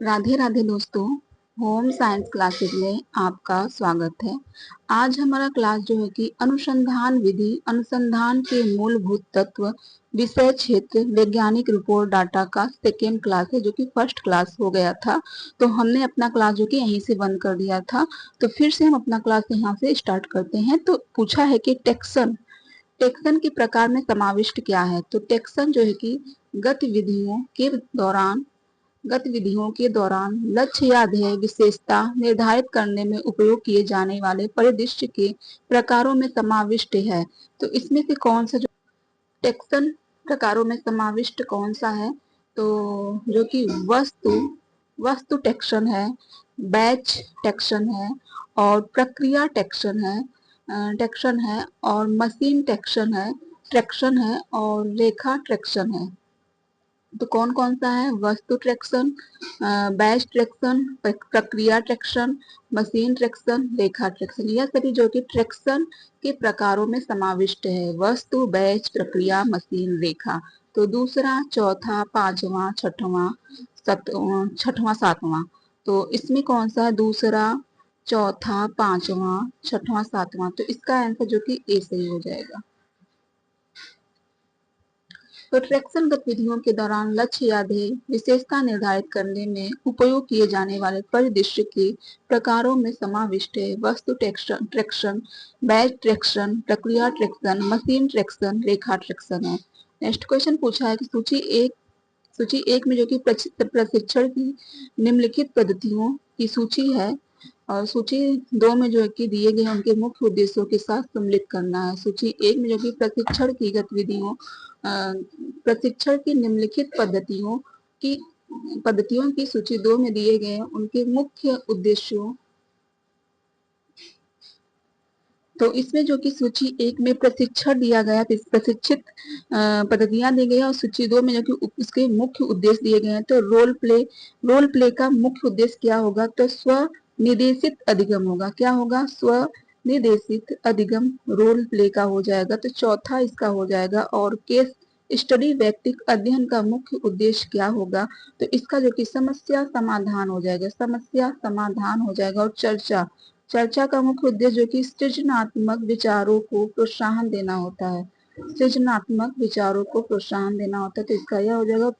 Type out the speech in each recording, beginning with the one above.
राधे राधे दोस्तों। Home science classes में आपका स्वागत है। आज हमारा क्लास जो है कि अनुसंधान विधि, अनुसंधान के मूलभूत तत्व, विषय क्षेत्र, वैज्ञानिक रिपोर्ट डाटा का सेकेंड क्लास है, जो कि फर्स्ट क्लास हो गया था। तो हमने अपना क्लास जो कि यहीं से बंद कर दिया था, तो फिर से हम अपना क्लास यहाँ से स्टार्ट करते हैं। तो पूछा है कि टेक्सन टेक्सन के प्रकार में समाविष्ट क्या है। तो टेक्सन जो है कि गतिविधियों के दौरान लक्ष्य या ध्येय विशेषता निर्धारित करने में उपयोग किए जाने वाले परिदृश्य के प्रकारों में समाविष्ट है। तो इसमें से कौन सा जो टेक्सन प्रकारों में समाविष्ट कौन सा है? तो जो कि वस्तु टेक्सन है, बैच टेक्सन है, और प्रक्रिया टेक्सन है और मशीन ट्रेक्शन है और रेखा ट्रेक्शन है। तो कौन कौन सा है? वस्तु ट्रैक्शन, बैच ट्रैक्शन, प्रक्रिया ट्रैक्शन, मशीन ट्रैक्शन, रेखा ट्रैक्शन। यह सभी जो कि ट्रैक्शन के प्रकारों में समाविष्ट है। वस्तु, बैच, प्रक्रिया, मशीन, रेखा। तो दूसरा, चौथा, पांचवा, छठवां, सातवां। तो इसमें कौन सा है? दूसरा, चौथा, पांचवा, छठवां, सातवां। तो इसका आंसर जो कि ए सही हो जाएगा। तो ट्रैक्शन गतिविधियों के दौरान लक्ष्य या ध्येय विशेषता निर्धारित करने में उपयोग किए जाने वाले परिदृश्य के प्रकारों में समाविष्ट है। वस्तु ट्रैक्शन, बैच ट्रैक्शन, प्रक्रिया ट्रैक्शन, मशीन ट्रैक्शन, रेखा ट्रैक्शन है। नेक्स्ट क्वेश्चन पूछा है कि सूची एक में जो कि प्रशिक्षण की निम्नलिखित पद्धतियों की सूची है, और सूची 2 में जो है कि दिए गए उनके मुख्य उद्देश्यों के साथ सम्मिलित करना है। सूची 1 में जो कि प्रशिक्षण की निम्नलिखित पद्धतियों की सूची 2 में दिए गए उनके मुख्य उद्देश्यों। तो इसमें जो कि सूची 1 में प्रशिक्षण दिया गया, प्रशिक्षित पद्धतियां दी गई है, और सूची 2 में जो कि उसके मुख्य उद्देश्य दिए गए हैं। तो रोल प्ले का मुख्य उद्देश्य क्या होगा? तो स्व निर्देशित अधिगम होगा। क्या होगा? स्व निर्देशित अधिगम रोल प्ले का हो जाएगा। तो चौथा इसका हो जाएगा। और केस स्टडी व्यक्तिक अध्ययन का मुख्य उद्देश्य क्या होगा? तो इसका जो कि समस्या समाधान हो जाएगा। और चर्चा का मुख्य उद्देश्य जो कि सृजनात्मक विचारों को प्रोत्साहन देना होता है। तो इसका यह हो जाएगा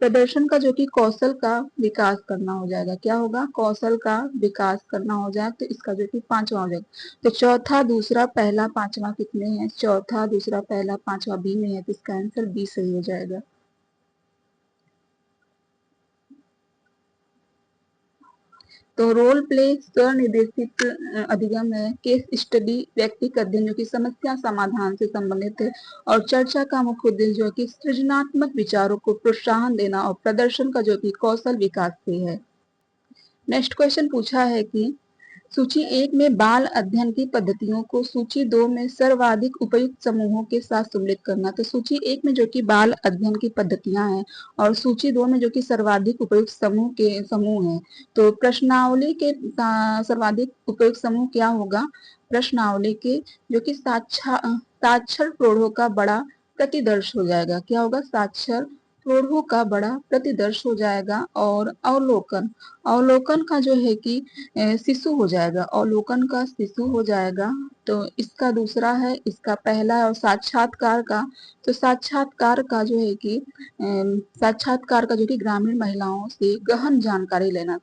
प्रदर्शन का जो कि कौशल का विकास करना हो जाएगा। क्या होगा? कौशल का विकास करना हो जाए। तो इसका जो कि पांचवा हो जाएगा। तो चौथा, दूसरा, पहला, पांचवा कितने हैं? चौथा, दूसरा, पहला, पांचवा बी में है। तो इसका आंसर बी सही हो जाएगा। तो रोल प्ले स्वनिर्देशित अधिगम है। केस स्टडी व्यक्तिगत अध्ययन जो कि समस्या समाधान से संबंधित है। और चर्चा का मुख्य उद्देश्य जो है कि सृजनात्मक विचारों को प्रोत्साहन देना, और प्रदर्शन का जो कि कौशल विकास से है। नेक्स्ट क्वेश्चन पूछा है कि सूची 1 में बाल अध्ययन की पद्धतियों को सूची 2 में सर्वाधिक उपयुक्त समूहों के साथ सम्मिलित करना। तो सूची 1 में जो कि बाल अध्ययन की पद्धतियां हैं, और सूची 2 में जो कि सर्वाधिक उपयुक्त समूह हैं। तो प्रश्नावली के सर्वाधिक उपयुक्त समूह क्या होगा? प्रश्नावली के जो कि साक्षर प्रौढ़ों का बड़ा प्रतिदर्श हो जाएगा। क्या होगा? साक्षर प्रौढ़ों का बड़ा प्रतिदर्श हो जाएगा। और अवलोकन का जो है कि शिशु हो जाएगा। अवलोकन का शिशु हो जाएगा। तो इसका दूसरा है, इसका पहला है। और साक्षात्कार का, तो साक्षात्कार का जो है कि ग्रामीण महिलाओं से गहन जानकारी लेना,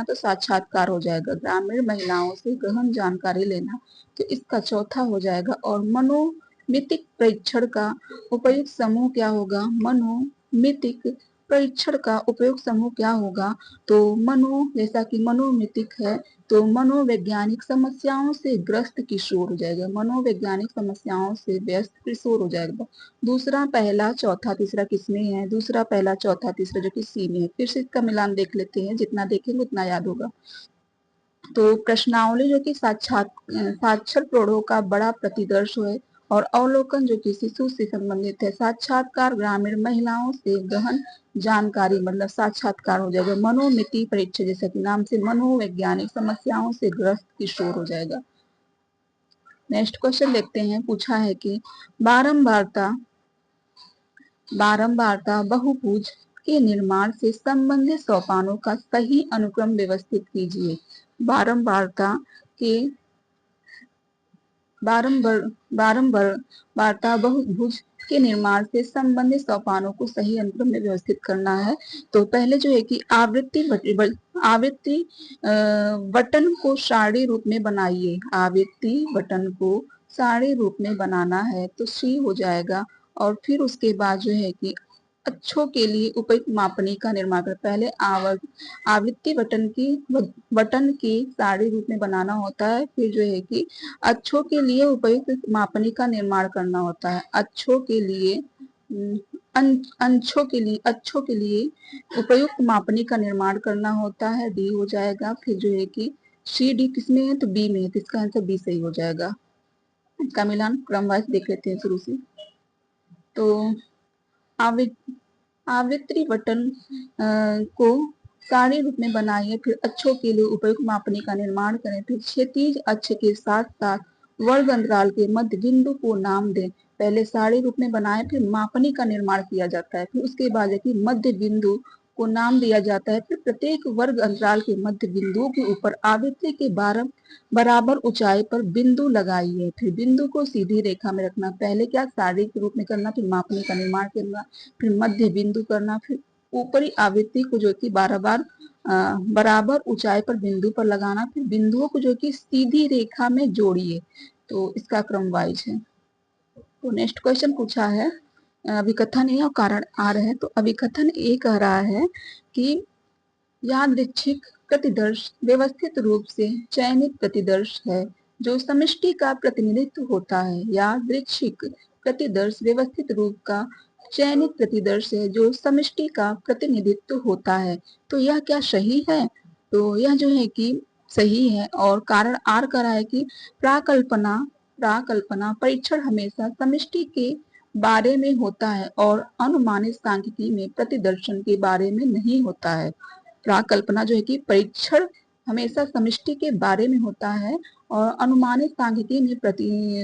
तो साक्षात्कार हो जाएगा। ग्रामीण महिलाओं से गहन जानकारी लेना। तो इसका चौथा हो जाएगा। और मनोमितिक परीक्षण का उपयुक्त समूह क्या होगा? मनोमितिक परीक्षण का उपयुक्त समूह क्या होगा? तो जैसा कि मनोमितिक है, तो मनोवैज्ञानिक समस्याओं से ग्रस्त किशोर हो जाएगा। मनोवैज्ञानिक समस्याओं से व्यस्त किशोर हो जाएगा। दूसरा, पहला, चौथा, तीसरा किसमें है? दूसरा, पहला, चौथा, तीसरा जो कि सी में है। फिर से इसका मिलान देख लेते हैं, जितना देखेंगे उतना याद होगा। तो प्रश्नावली जो कि साक्षर प्रौढ़ों का बड़ा प्रतिदर्श है। और अवलोकन जो कि शिशु से संबंधित है। साक्षात्कार ग्रामीण महिलाओं से गहन जानकारी, मतलब साक्षात्कार हो जाएगा। मनोमिति परीक्षा, जैसा कि नाम से, मनोवैज्ञानिक समस्याओं से ग्रस्त किशोर हो जाएगा। नेक्स्ट क्वेश्चन देखते हैं। पूछा है कि बारंबारता बहुभुज के निर्माण से संबंधित सोपानों का सही अनुक्रम व्यवस्थित कीजिए। बारंबारता के बारंबारता बहुभुज के निर्माण से संबंधित सोपानों को सही अनुक्रम में व्यवस्थित करना है। तो पहले जो है कि आवृत्ति बटन को सारणी रूप में बनाइए। आवृत्ति बटन को सारणी रूप में बनाना है तो सी हो जाएगा। और फिर उसके बाद जो है कि अक्षों के लिए उपयुक्त मापनी का निर्माण कर। पहले आवृत्ति बटन की सारणी रूप में बनाना होता है, फिर जो है कि अक्षों के लिए उपयुक्त मापनी का निर्माण करना होता है। अक्षों के लिए अक्षों के लिए उपयुक्त मापनी का निर्माण करना होता है, डी हो जाएगा। फिर जो है कि सी डी किसमें है तो बी में है, तो इसका आंसर बी सही हो जाएगा। इसका मिलान क्रम वाइज देख लेते हैं शुरू से। तो आवृत्ति बटन को सारणी रूप में बनाइए, फिर अक्षों के लिए उपयुक्त मापनी का निर्माण करें, फिर क्षैतिज अक्ष के साथ साथ वर्ग अंतराल के मध्य बिंदु को नाम दें। पहले सारणी रूप में बनाए, फिर मापनी का निर्माण किया जाता है, फिर उसके बाद मध्य बिंदु को नाम दिया जाता है। फिर प्रत्येक वर्ग अंतराल के मध्य बिंदुओं के ऊपर आवृत्ति के बराबर ऊंचाई पर बिंदु लगाइए। फिर बिंदु को सीधी रेखा में रखना। पहले क्या सारणी के रूप में करना, फिर मापनी का निर्माण करना, फिर मध्य बिंदु करना, फिर ऊपरी आवृत्ति को जो कि बराबर ऊंचाई पर बिंदु पर लगाना, फिर बिंदुओं को जो कि सीधी रेखा में जोड़िए। तो इसका क्रम वाइज है। तो नेक्स्ट क्वेश्चन पूछा है, अभिकथन है और कारण आ रहे हैं। तो अभिकथन ए कह रहा है कि यादृच्छिक प्रतिदर्श व्यवस्थित रूप से चयनित प्रतिदर्श है जो समष्टि का प्रतिनिधित्व होता है। यादृच्छिक प्रतिदर्श व्यवस्थित रूप का चयनित प्रतिदर्श है जो समष्टि का प्रतिनिधित्व होता है। तो यह क्या सही है? तो यह जो है कि सही है। और कारण आर कर रहा है कि प्राकल्पना परीक्षण हमेशा समष्टि के बारे में होता है और अनुमानित सांख्यिकी में प्रतिदर्शन के बारे में नहीं होता है। प्राकल्पना जो है कि परीक्षण हमेशा समष्टि के बारे में होता है और अनुमानित सांख्यिकी में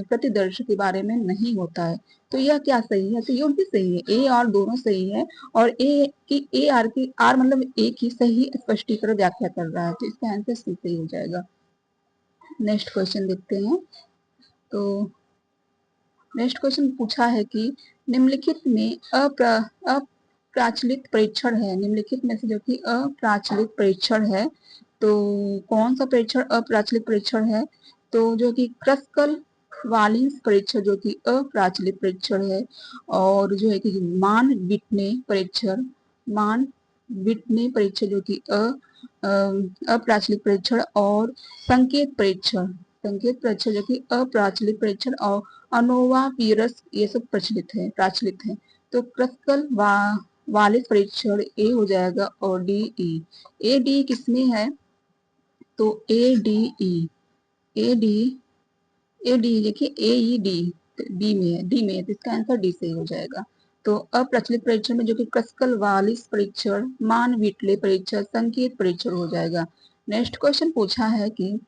प्रतिदर्श के बारे में नहीं होता है। तो यह क्या सही है? तो ये भी सही है, ए और दोनों सही है। और ए आर की आर मतलब एक ही सही स्पष्टीकरण व्याख्या कर रहा है, तो इसका आंसर सी सही हो जाएगा। नेक्स्ट क्वेश्चन देखते हैं। तो नेक्स्ट क्वेश्चन पूछा है कि निम्नलिखित में अप्राचलित परीक्षण है। निम्नलिखित में से जो कि अप्राचलित परीक्षण है, तो कौन सा परीक्षण अप्राचलित परीक्षण है? तो जो कि क्रस्कल वालिंस परीक्षण जो कि अप्राचलित परीक्षण है, और जो है कि मान विटने परीक्षण जो कि अप्राचलित परीक्षण, और संकेत परीक्षण जो कि अप्राचलित परीक्षण, और अनोवा पीरस ये सब प्राचलित है। तो क्रस्कल वालिस परीक्षण ए हो जाएगा और डी ई। ए डी किसमें है? तो ए डी देखिए ए ई डी डी में है, तो इसका आंसर डी से हो जाएगा। तो अप्रचलित परीक्षण में जो कि क्रस्कल वालिस परीक्षण, मान विटले परीक्षण, संकेत परीक्षण हो जाएगा। नेक्स्ट क्वेश्चन पूछा है कि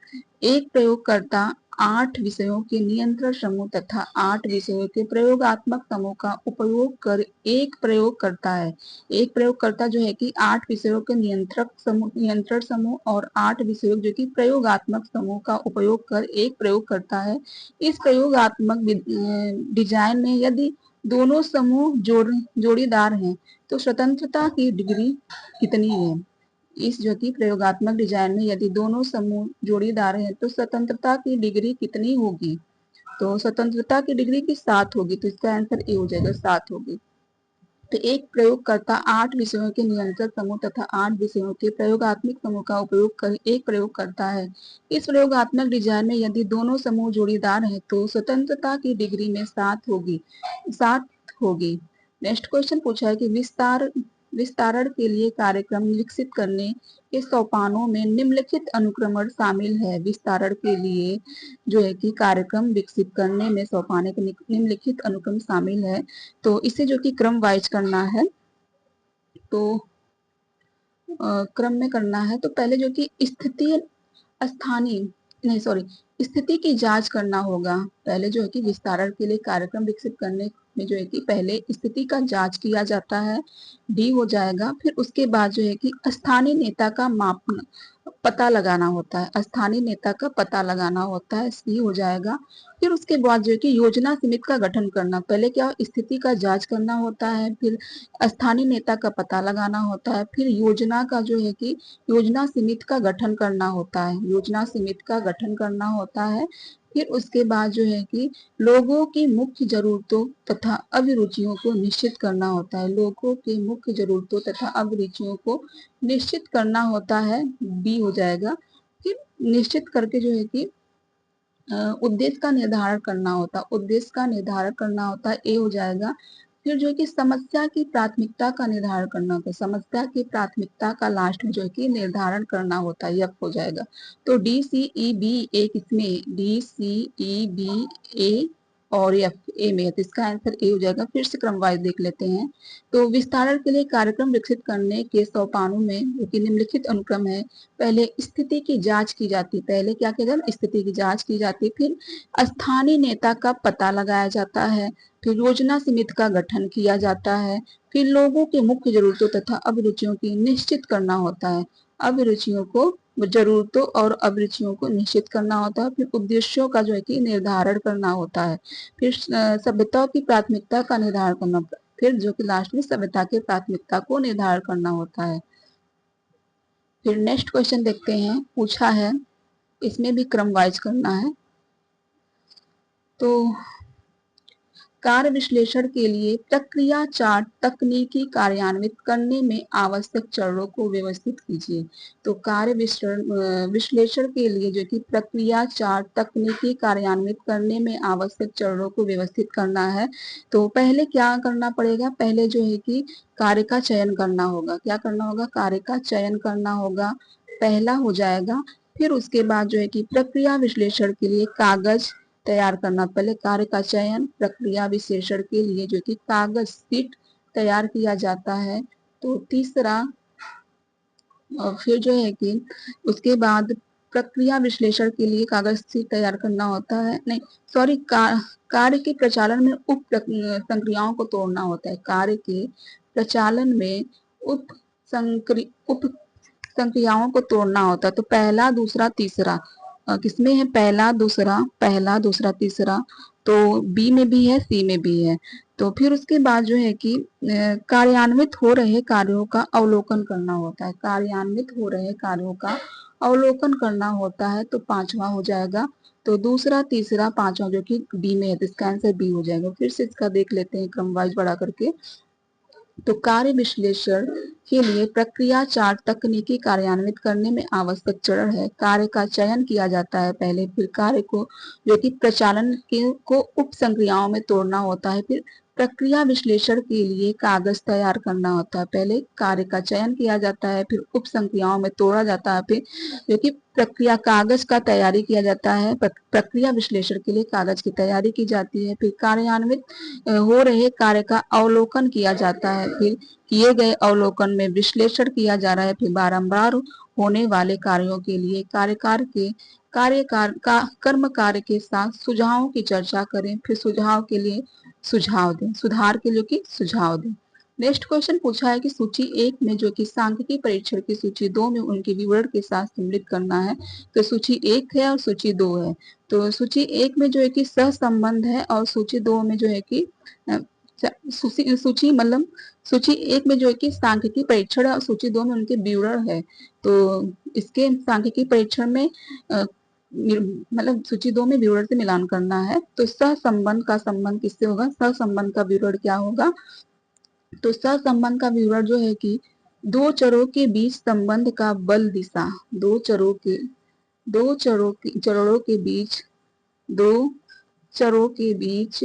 एक प्रयोगकर्ता 8 विषयों के नियंत्रण समूह तथा 8 विषयों के प्रयोगात्मक समूह का उपयोग कर एक प्रयोग करता है। एक प्रयोगकर्ता जो है कि 8 विषयों के नियंत्रण समूह और 8 विषयों जो कि प्रयोगात्मक समूह का उपयोग कर एक प्रयोग करता है। इस प्रयोगात्मक डिजाइन में यदि दोनों समूह जोड़ीदार हैं तो स्वतंत्रता की डिग्री कितनी है? इस जो कि प्रयोगात्मक डिजाइन में यदि दोनों समूह जोड़ीदार हैं तो स्वतंत्रता की डिग्री कितनी होगी? तो स्वतंत्रता की डिग्री की 7 होगी, तो इसका आंसर ए हो जाएगा, 7 होगी। तो एक प्रयोगकर्ता 8 विषयों के नियंत्रण समूह तथा 8 विषयों के प्रयोगात्मक समूह का उपयोग कर एक प्रयोग करता है। इस प्रयोगात्मक डिजाइन में यदि दोनों समूह जोड़ीदार हैं तो स्वतंत्रता की डिग्री में 7 होगी। नेक्स्ट क्वेश्चन पूछा है कि विस्तारण के लिए कार्यक्रम विकसित करने के सोपानों में निम्नलिखित अनुक्रमण शामिल है। विस्तारण के लिए जो है कि कार्यक्रम विकसित करने में सोपान के निम्नलिखित अनुक्रम शामिल है। तो इसे जो कि क्रम वाइज करना है, तो क्रम में करना है। तो पहले जो कि स्थिति की जांच करना होगा। पहले जो है कि विस्तारण के लिए कार्यक्रम विकसित करने में जो है कि पहले स्थिति का जांच किया जाता है, डी हो जाएगा। फिर उसके बाद जो है कि स्थानीय नेता का मापना पता लगाना होता है, स्थानीय नेता का पता लगाना होता है, सी हो जाएगा। फिर उसके बाद जो है कि योजना समिति का गठन करना, पहले क्या स्थिति का जांच करना होता है, फिर स्थानीय नेता का पता लगाना होता है, फिर योजना का जो है कि योजना समिति का गठन करना होता है, योजना समिति का गठन करना होता है। फिर उसके बाद जो है कि लोगों की मुख्य जरूरतों तथा अभिरुचियों को निश्चित करना होता है, लोगों की मुख्य जरूरतों तथा अभिरुचियों को निश्चित करना होता है, बी हो जाएगा। फिर निश्चित करके जो है कि उद्देश्य का निर्धारण करना होता है, उद्देश्य का निर्धारण करना होता है, ए हो जाएगा। फिर जो है कि समस्या की प्राथमिकता का निर्धारण करना होता है, समस्या की प्राथमिकता का लास्ट में जो है कि निर्धारण करना होता है, एफ हो जाएगा। तो डी सी ई बी ए किसमें, डी सी ई बी ए और एफ ए में, तो इसका आंसर ए हो जाएगा। फिर से क्रम वाइज देख लेते हैं। तो विस्तारण के लिए कार्यक्रम विकसित करने के सोपानों में जो कि निम्नलिखित अनुक्रम है, पहले स्थिति की जांच की जाती, पहले क्या किया जाता, स्थिति की जांच की जाती, फिर स्थानीय नेता का पता लगाया जाता है, फिर योजना समिति का गठन किया जाता है, फिर लोगों की मुख्य जरूरतों तथा अभिरुचियों की निश्चित करना होता है, अभिरुचियों को जरूरतों और अभिरुचियों को निश्चित करना होता है, फिर उद्देश्यों का जो है कि निर्धारण करना होता है, फिर सभ्यता की प्राथमिकता का निर्धारण करना, फिर जो कि लास्ट में सभ्यता की प्राथमिकता को निर्धारण करना होता है। फिर नेक्स्ट क्वेश्चन देखते हैं, पूछा है, इसमें भी क्रम वाइज करना है। तो कार्य विश्लेषण के लिए प्रक्रिया चार्ट तकनीकी कार्यान्वित करने में आवश्यक चरणों को व्यवस्थित कीजिए। तो कार्य विश्लेषण के लिए जो कि प्रक्रिया चार्ट तकनीकी कार्यान्वित करने में आवश्यक चरणों को व्यवस्थित करना है। तो पहले क्या करना पड़ेगा, पहले जो है कि कार्य का चयन करना होगा, क्या करना होगा, कार्य का चयन करना होगा, पहला हो जाएगा। फिर उसके बाद जो है कि प्रक्रिया विश्लेषण के लिए कागज तैयार करना, पहले कार्य का चयन प्रक्रिया विश्लेषण के लिए जो कि कागज शीट तैयार किया जाता है। तो तीसरा, और फिर जो है कि उसके बाद प्रक्रिया विश्लेषण के लिए कागज शीट तैयार करना होता है, नहीं सॉरी, कार्य के प्रचालन में उप संक्रियाओं को तोड़ना होता है, कार्य के प्रचालन में उप संक्रियाओं को तोड़ना होता है। तो पहला दूसरा तीसरा किसमें है, पहला दूसरा तीसरा, तो बी में भी है, सी में भी है। तो फिर उसके बाद जो है कि कार्यान्वित हो रहे कार्यों का अवलोकन करना होता है, कार्यान्वित हो रहे कार्यों का अवलोकन करना होता है, तो पांचवा हो जाएगा। तो दूसरा तीसरा पांचवा जो कि बी में है, तो इसका आंसर बी हो जाएगा। फिर से इसका देख लेते हैं क्रम वाइज बढ़ा करके। तो कार्य विश्लेषण के लिए प्रक्रिया चार्ट तकनीकी कार्यान्वित करने में आवश्यक चरण है, कार्य का चयन किया जाता है पहले, फिर कार्य को जो कि प्रचालन के को उप संक्रियाओं में तोड़ना होता है, फिर प्रक्रिया विश्लेषण के लिए कागज तैयार करना होता है, पहले कार्य का चयन किया जाता है, फिर उप संक्रियाओं में तोड़ा जाता है, फिर जो कि प्रक्रिया कागज का तैयारी किया जाता है, प्रक्रिया विश्लेषण के लिए कागज की तैयारी की जाती है, फिर कार्यान्वित हो रहे कार्य का अवलोकन किया जाता है, फिर किए गए अवलोकन में विश्लेषण किया जा रहा है, फिर बारंबार होने वाले कार्यों के लिए कर्म कार्य के साथ सुझावों की चर्चा करें, फिर सुझाव के लिए सुझाव दें, सुधार के लिए की सुझाव दें। नेक्स्ट क्वेश्चन पूछा है कि सूची 1 में जो कि सांख्यिकी परीक्षण की सूची 2 में उनके विवरण के साथ सम्मिलित करना है। तो सूची 1 है और सूची 2 है। तो सूची 1 में जो है कि सहसंबंध है और सूची 2 में जो है कि सूची मतलब सूची 1 में जो है कि सांख्यिकी परीक्षण है और सूची 2 में उनके विवरण है। तो इसके सांख्यिकी परीक्षण में मतलब सूची 2 में विवरण से मिलान करना है। तो सहसंबंध का संबंध किससे होगा, सहसंबंध का विवरण क्या होगा, तो सहसंबंध का विवरण जो है कि दो चरों के बीच संबंध का बल दिशा, दो चरों के बीच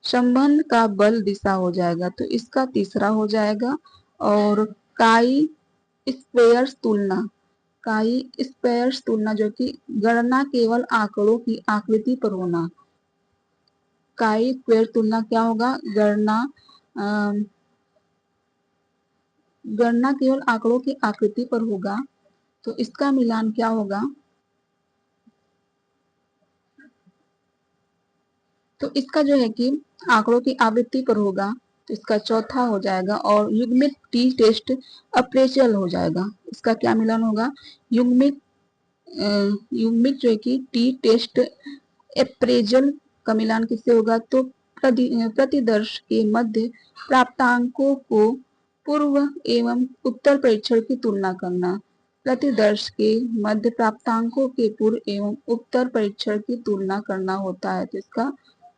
संबंध का बल दिशा हो जाएगा, तो इसका तीसरा हो जाएगा। और काई स्क्वेयर्स तुलना जो कि गणना केवल आंकड़ों की आकृति पर होना, काई स्क्वेयर तुलना क्या होगा, गणना केवल आंकड़ों की आकृति पर होगा, तो इसका मिलान क्या होगा, तो इसका जो है कि आंकड़ों की आवृत्ति पर होगा, तो इसका चौथा हो जाएगा। और युग्मित टी टेस्ट अप्रेजल हो जाएगा। इसका क्या मिलान होगा? युग्मित युग्मित जो है कि टी टेस्ट अप्रेजल का मिलान किससे होगा? तो प्रतिदर्श के मध्य प्राप्तांकों को पूर्व एवं उत्तर परीक्षण की तुलना करना। प्रतिदर्श के मध्य प्राप्तांकों के पूर्व एवं उत्तर परीक्षण की तुलना करना होता है, तो इसका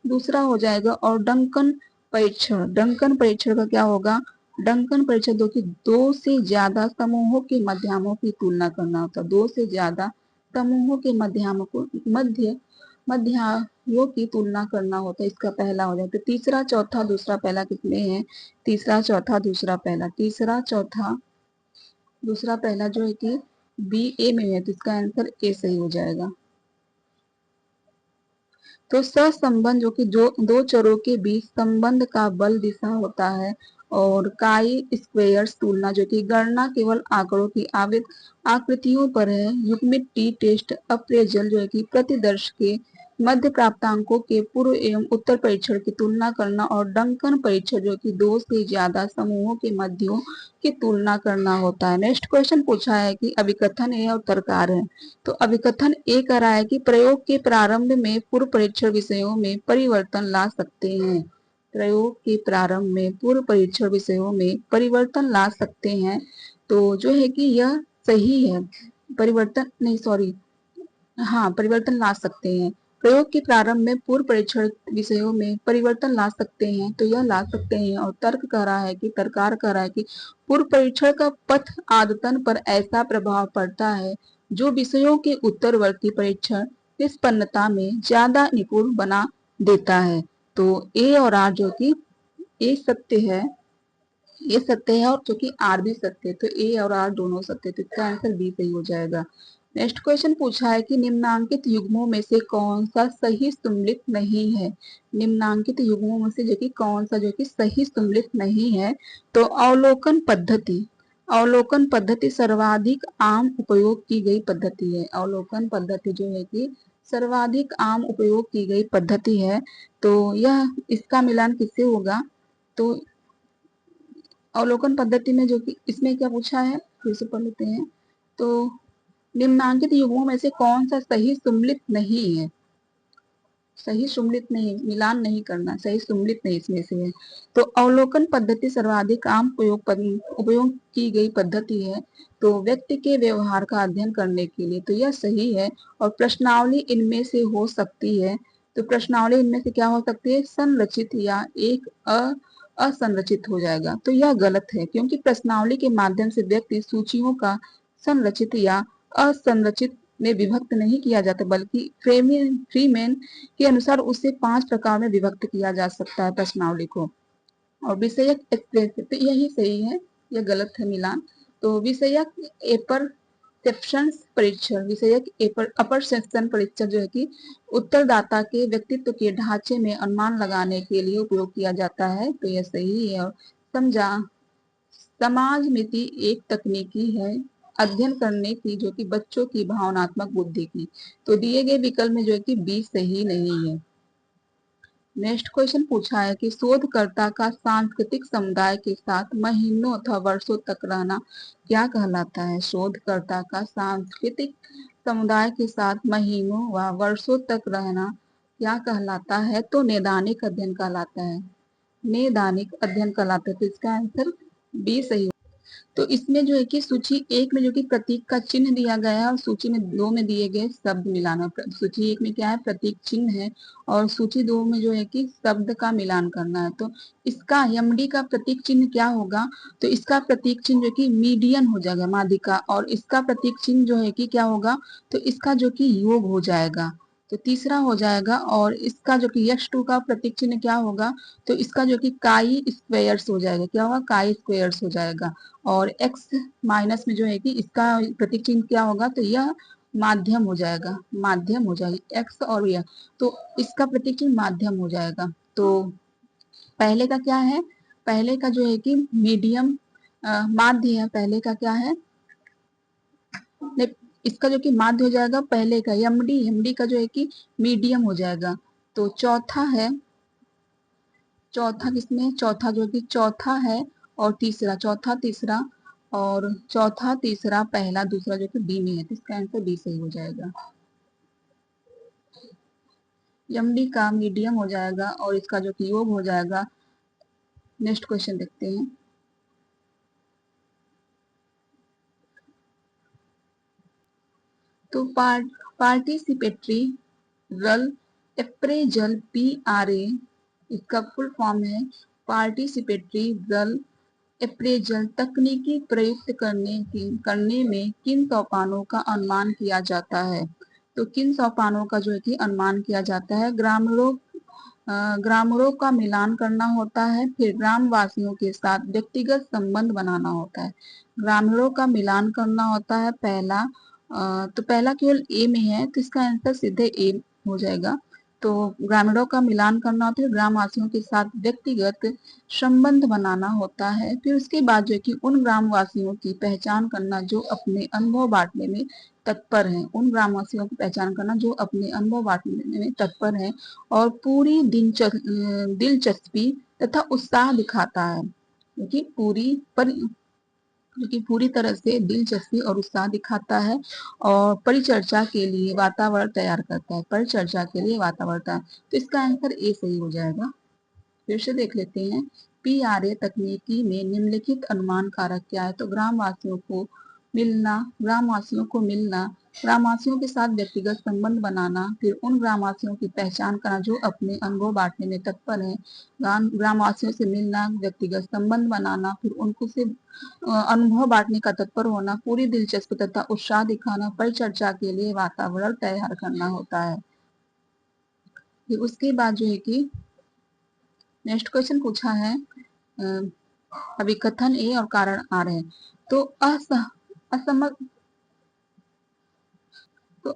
दूसरा हो जाएगा। और डंकन परीक्षण, डंकन परीक्षण का क्या होगा? डंकन परीक्षण दो से ज्यादा समूहों के मध्यामों की तुलना करना होता है। दो से ज्यादा समूहों के मध्यामों को मध्यायों की तुलना करना होता है। इसका पहला हो जाता है। तीसरा चौथा दूसरा पहला कितने हैं? तीसरा चौथा दूसरा पहला, तीसरा चौथा दूसरा पहला जो है कि बी ए में है, तो इसका आंसर ए सही हो जाएगा। तो सहसंबंध जो कि जो दो चरों के बीच संबंध का बल दिशा होता है। और काई स्क्वेयर्स तुलना जो कि गणना केवल आंकड़ों की आकृतियों पर है। युग्मित टी टेस्ट अप्रेजल जो है कि प्रतिदर्श के मध्य प्राप्तांकों के पूर्व एवं उत्तर परीक्षण की तुलना करना। और डंकन परीक्षण जो कि दो से ज्यादा समूहों के मध्यों की तुलना करना होता है। नेक्स्ट क्वेश्चन पूछा है कि अभिकथन है और तर्कार है। तो अभिकथन ए कह रहा है कि प्रयोग के प्रारंभ में पूर्व परीक्षण विषयों में परिवर्तन ला सकते हैं। प्रयोग के प्रारंभ में पूर्व परीक्षण विषयों में परिवर्तन ला सकते हैं, तो जो है कि यह सही है। परिवर्तन नहीं, सॉरी, हाँ, परिवर्तन ला सकते हैं। प्रयोग के प्रारंभ में पूर्व परीक्षण विषयों में परिवर्तन ला सकते हैं, तो यह ला सकते हैं। और तर्क कह रहा है कि तर्ककार कह रहा है कि पूर्व परीक्षण का पथ आदतन पर ऐसा प्रभाव पड़ता है जो विषयों के उत्तरवर्ती परीक्षण निष्पन्नता में ज्यादा निपुण बना देता है। तो ए और आर जो कि ए सत्य है, ये सत्य है, और जो कि आर भी सत्य है, तो ए और आर दोनों सत्य, तो इसका आंसर बी सही हो जाएगा। नेक्स्ट क्वेश्चन पूछा है कि निम्नांकित युग्मों में से कौन सा सही सम्मिलित नहीं है। निम्नांकित युग्मों में से जो कि कौन सा जो कि सही सम्मिलित नहीं है? तो अवलोकन पद्धति, अवलोकन पद्धति सर्वाधिक आम उपयोग की गई पद्धति है। अवलोकन पद्धति जो है कि सर्वाधिक आम उपयोग की गई पद्धति है, तो यह इसका मिलान किससे होगा? तो अवलोकन पद्धति में जो कि इसमें क्या पूछा है, फिर से पढ़ लेते हैं। तो निम्नांकित युग्मों में से कौन सा सही सम्मिलित नहीं है? सही सम्मिलित नहीं, मिलान नहीं करना, सही सम्मिलित नहीं इसमें से है। तो अवलोकन पद्धति सर्वाधिक आम उपयोग की गई पद्धति है, तो व्यक्ति के व्यवहार का अध्ययन करने के लिए, तो यह सही है। और प्रश्नावली इनमें से हो सकती है, तो प्रश्नावली इनमें से क्या हो सकती है? संरचित या एक असंरचित हो जाएगा, तो यह गलत है, क्योंकि प्रश्नावली के माध्यम से व्यक्ति सूचियों का संरचित या असंरचित में विभक्त नहीं किया जाता, बल्कि फ्रीमैन के अनुसार उसे 5 प्रकार में विभक्त किया जा सकता है प्रश्नावली को। और विषयक एक्सप्रेस, तो यही सही है, यह गलत है मिलान। तो विषयक अपरसेप्शन परीक्षण, विषयक अपरसेप्शन परीक्षण जो है कि उत्तरदाता के व्यक्तित्व के ढांचे में अनुमान लगाने के लिए उपयोग किया जाता है, तो यह सही है। और समझा समाजमिति एक तकनीकी है अध्ययन करने की जो कि बच्चों की भावनात्मक बुद्धि की, तो दिए गए विकल्प में जो है कि बी सही नहीं है। नेक्स्ट क्वेश्चन पूछा है कि शोधकर्ता का सांस्कृतिक समुदाय के साथ महीनों अथवा वर्षों तक रहना क्या कहलाता है? शोधकर्ता का सांस्कृतिक समुदाय के साथ महीनों व वर्षों तक रहना क्या कहलाता है? तो नैदानिक अध्ययन कहलाता है, नैदानिक अध्ययन कहलाता है, तो इसका आंसर बी सही। तो इसमें जो है कि सूची 1 में जो कि प्रतीक का चिन्ह दिया गया है, और सूची में 2 में दिए गए शब्द मिलाना। सूची 1 में क्या है? प्रतीक चिन्ह है, और सूची 2 में जो है कि शब्द का मिलान करना है। तो इसका एमडी का प्रतीक चिन्ह क्या होगा? तो इसका प्रतीक चिन्ह जो कि मीडियन हो जाएगा, माध्यिका। और इसका प्रतीक चिन्ह जो है कि क्या होगा? तो इसका जो कि योग हो जाएगा, तो तीसरा हो जाएगा। और इसका जो कि x2 का प्रतीक चिन्ह क्या होगा? तो इसका जो कि काई स्क्वेयर्स हो जाएगा, क्या होगा? काई स्क्वेयर्स हो जाएगा। और x माइनस में जो है कि इसका प्रतीक चिन्ह क्या होगा? तो यह माध्यम हो जाएगा, माध्यम हो जाएगी x और यह, तो इसका प्रतीक चिन्ह माध्यम हो जाएगा। तो पहले का क्या है? पहले का जो है कि मीडियम माध्य है, पहले का क्या है? इसका जो कि माध्य हो जाएगा पहले का, एमडी, एमडी का जो है कि मीडियम हो जाएगा। तो चौथा किसमें, चौथा जो कि चौथा है और तीसरा, चौथा तीसरा और चौथा तीसरा पहला दूसरा जो कि बी में है, तो इसका आंसर बी सही हो जाएगा। एमडी का मीडियम हो जाएगा और इसका जो कि योग हो जाएगा। नेक्स्ट क्वेश्चन देखते हैं। तो पार्टिसिपेटरी रल अप्रेजल PRA इसका फुल फॉर्म है पार्टिसिपेटरी रल अप्रेजल तकनीकी प्रयुक्त करने में किन सोपानों का अनुमान किया जाता है। तो किन सोपानों का जो है कि अनुमान किया जाता है, ग्रामीणों का मिलान करना होता है, फिर ग्रामवासियों के साथ व्यक्तिगत संबंध बनाना होता है। ग्रामीणों का मिलान करना होता है पहला, तो पहला केवल ए में है तो इसका आंसर सीधे ए हो जाएगा। तो ग्रामीणों का मिलान करना होता है, ग्रामवासियों के साथ व्यक्तिगत संबंध बनाना होता है, फिर उसके बाद जो है कि उन ग्रामवासियों की पहचान करना जो अपने अनुभव बांटने में तत्पर हैं, उन ग्रामवासियों की पहचान करना जो अपने अनुभव बांटने में तत्पर हैं और पूरी दिलचस्पी तथा उत्साह दिखाता है, क्योंकि पूरी तरह से दिलचस्पी और उत्साह दिखाता है और परिचर्चा के लिए वातावरण तैयार करता है, परिचर्चा के लिए वातावरण तैयार, तो इसका आंसर ए सही हो जाएगा। फिर से देख लेते हैं, PRA तकनीकी में निम्नलिखित अनुमान कारक क्या है। तो ग्रामवासियों को मिलना, ग्रामवासियों के साथ व्यक्तिगत संबंध बनाना, फिर उन ग्रामवासियों की पहचान करना जो अपने अनुभव बांटने में तत्पर है, ग्रामवासियों से मिलना, व्यक्तिगत संबंध बनाना, फिर उनको से अनुभव बांटने का तत्पर होना, पूरी दिलचस्पी तथा उत्साह दिखाना, परिचर्चा के लिए वातावरण तैयार करना होता है। फिर उसके बाद जो है कि नेक्स्ट क्वेश्चन पूछा है, अभिकथन ए और कारण आर है। तो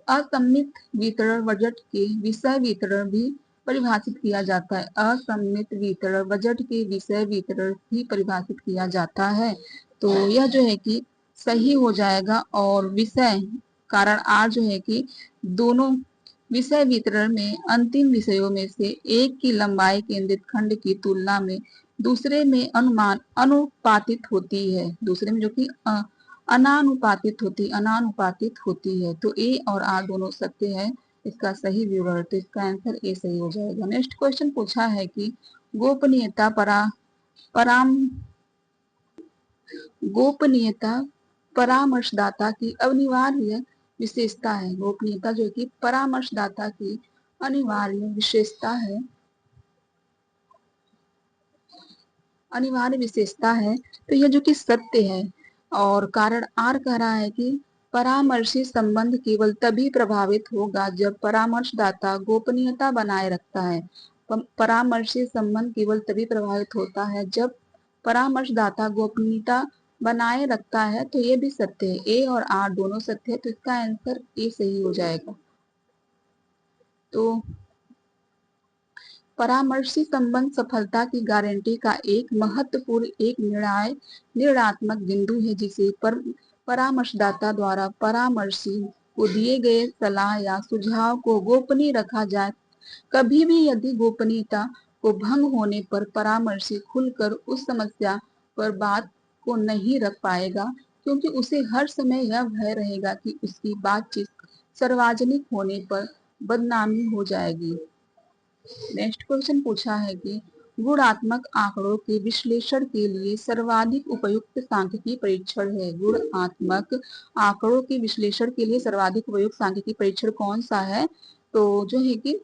असममित वितरण बजट के विषय वितरण भी परिभाषित किया जाता है। असममित वितरण बजट के विषय वितरण भी परिभाषित किया जाता है। तो यह जो है कि सही हो जाएगा और विषय कारण आर जो है कि दोनों विषय वितरण में अंतिम विषयों में से एक की लंबाई केंद्रित खंड की तुलना में दूसरे में अनुपातित होती है, दूसरे में जो कि अनानुपातित होती है। तो ए और आर दोनों सत्य है, इसका सही विवरण, तो इसका आंसर ए सही हो जाएगा। नेक्स्ट क्वेश्चन पूछा है कि गोपनीयता गोपनीयता परामर्शदाता की अनिवार्य विशेषता है। गोपनीयता जो कि परामर्शदाता की अनिवार्य विशेषता है, तो यह जो कि सत्य है। और कारण आर कह रहा है कि परामर्शी संबंध केवल तभी प्रभावित होगा जब परामर्शदाता गोपनीयता बनाए रखता है। परामर्शी संबंध केवल तभी प्रभावित होता है जब परामर्शदाता गोपनीयता बनाए रखता है, तो ये भी सत्य है। ए और आर दोनों सत्य है, तो इसका आंसर ए सही हो जाएगा। तो परामर्शी संबंध सफलता की गारंटी का एक महत्वपूर्ण निर्णयात्मक बिंदु है, जिसे परामर्शदाता द्वारा परामर्शी को दिए गए सलाह या सुझाव को गोपनीय रखा जाए। कभी भी यदि गोपनीयता को भंग होने पर परामर्शी खुलकर उस समस्या पर बात को नहीं रख पाएगा, क्योंकि उसे हर समय यह भय रहेगा कि उसकी बातचीत सार्वजनिक होने पर बदनामी हो जाएगी। नेक्स्ट क्वेश्चन पूछा है कि गुणात्मक आंकड़ों के विश्लेषण के लिए सर्वाधिक उपयुक्त सांख्यिकीय परीक्षण है। गुणात्मक आंकड़ों के विश्लेषण के लिए सर्वाधिक उपयुक्त सांख्यिकीय परीक्षण कौन सा है। तो जो है कि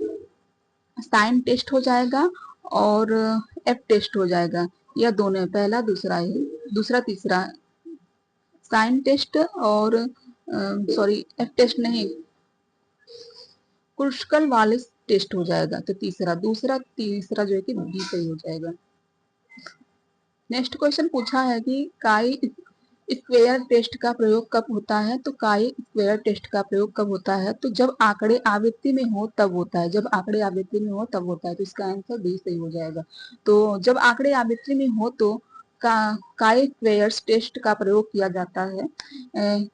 साइन टेस्ट हो जाएगा और एफ टेस्ट हो जाएगा, यह दोनों पहला दूसरा तीसरा साइन टेस्ट और सॉरी एफ टेस्ट नहीं, क्रुस्कल वालिस टेस्ट हो जाएगा। तो तीसरा जो है कि बी सही हो जाएगा। नेक्स्ट क्वेश्चन पूछा है कि काई स्क्वायर टेस्ट का प्रयोग कब होता है। तो काई स्क्वायर टेस्ट का प्रयोग कब होता है, तो जब आंकड़े आवृत्ति में हो तब होता है, जब आंकड़े आवृत्ति में हो तब होता है, तो इसका आंसर बी सही हो जाएगा। तो जब आंकड़े आवृत्ति में हो तो काई स्क्वायर टेस्ट का प्रयोग किया जाता है।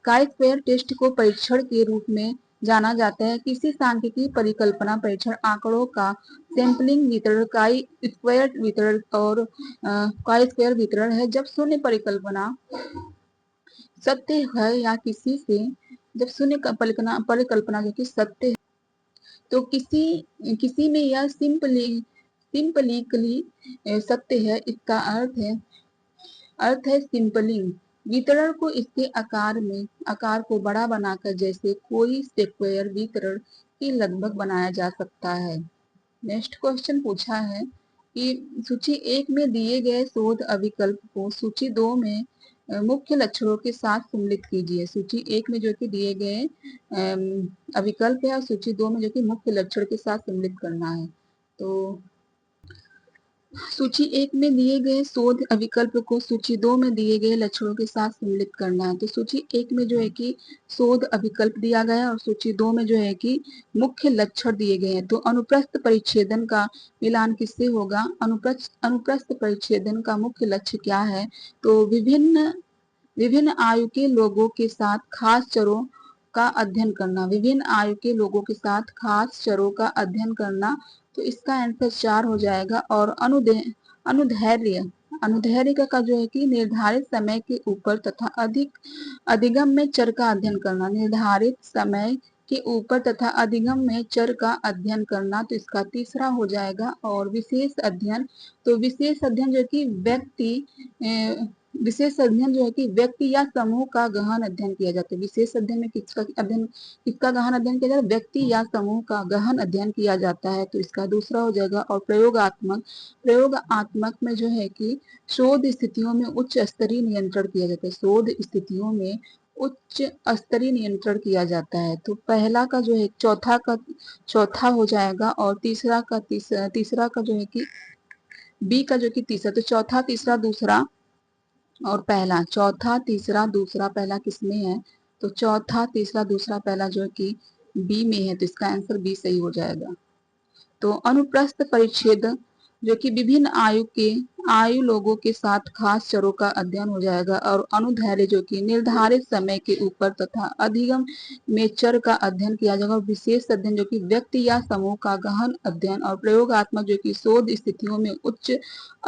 काई स्क्वायर टेस्ट को परीक्षण के रूप में जाना जाता है। किसी सांख्यिकी परिकल्पना परीक्षण आंकड़ों का सैंपलिंग वितरण काई स्क्वायर वितरण और काई स्क्वायर वितरण है। जब शून्य परिकल्पना सत्य है या किसी से जब शून्य परिकल्पना जो कि सत्य है तो किसी में यह सिंपलिकली सत्य है। इसका अर्थ है सिंपलिंग वितरण को इसके आकार को बड़ा बनाकर जैसे कोई स्क्वायर वितरण के लगभग बनाया जा सकता है। नेक्स्ट क्वेश्चन पूछा है कि सूची 1 में दिए गए शोध अविकल्प को सूची 2 में मुख्य लक्षणों के साथ सम्मिलित कीजिए। सूची 1 में जो कि दिए गए अविकल्प है और सूची 2 में जो कि मुख्य लक्षण के साथ सम्मिलित करना है। तो सूची 1 में दिए गए शोध अविकल्प को सूची 2 में दिए गए लक्षणों के साथ सम्मिलित करना है। तो सूची 1 में जो है कि शोध अविकल्प दिया गया है और सूची 2 में जो है कि मुख्य लक्षण दिए गए हैं। तो अनुप्रस्थ परिच्छेदन का मिलान किससे होगा? अनुप्रस्थ परिच्छेदन का मुख्य लक्ष्य क्या है? तो विभिन्न आयु के लोगों के साथ खास चरों का अध्ययन करना। विभिन्न आयु के लोगों के साथ खास चरों का अध्ययन करना। तो इसका आंसर 4 हो जाएगा। और अनुधैर्य का जो है कि निर्धारित समय के ऊपर तथा अधिगम में चर का अध्ययन करना। निर्धारित समय के ऊपर तथा अधिगम में चर का अध्ययन करना। तो इसका तीसरा हो जाएगा। और विशेष अध्ययन, तो विशेष अध्ययन जो कि व्यक्ति या समूह का गहन अध्ययन किया जाता है। विशेष अध्ययन में किसका गहन अध्ययन किया जाता है? व्यक्ति या समूह का गहन अध्ययन किया जाता है। तो इसका दूसरा हो जाएगा। और प्रयोगात्मक में जो है कि शोध स्थितियों में उच्च स्तरीय नियंत्रण किया जाता है। शोध स्थितियों में उच्च स्तरीय नियंत्रण किया जाता है। तो पहला का जो है चौथा हो जाएगा और तीसरा का जो है कि बी का जो कि तीसरा। तो चौथा तीसरा दूसरा और पहला, चौथा तीसरा दूसरा पहला किसमें है? तो चौथा तीसरा दूसरा पहला जो कि बी में है। तो इसका आंसर बी सही हो जाएगा। तो अनुप्रस्थ परिच्छेद जो कि विभिन्न आयु लोगों के साथ खास चरों का अध्ययन हो जाएगा। और अनुधैर्य जो कि निर्धारित समय के ऊपर तथा अधिगम में चर का अध्ययन किया जाएगा। और विशेष अध्ययन जो कि व्यक्ति या समूह का गहन अध्ययन। और प्रयोगात्मक जो कि शोध स्थितियों में उच्च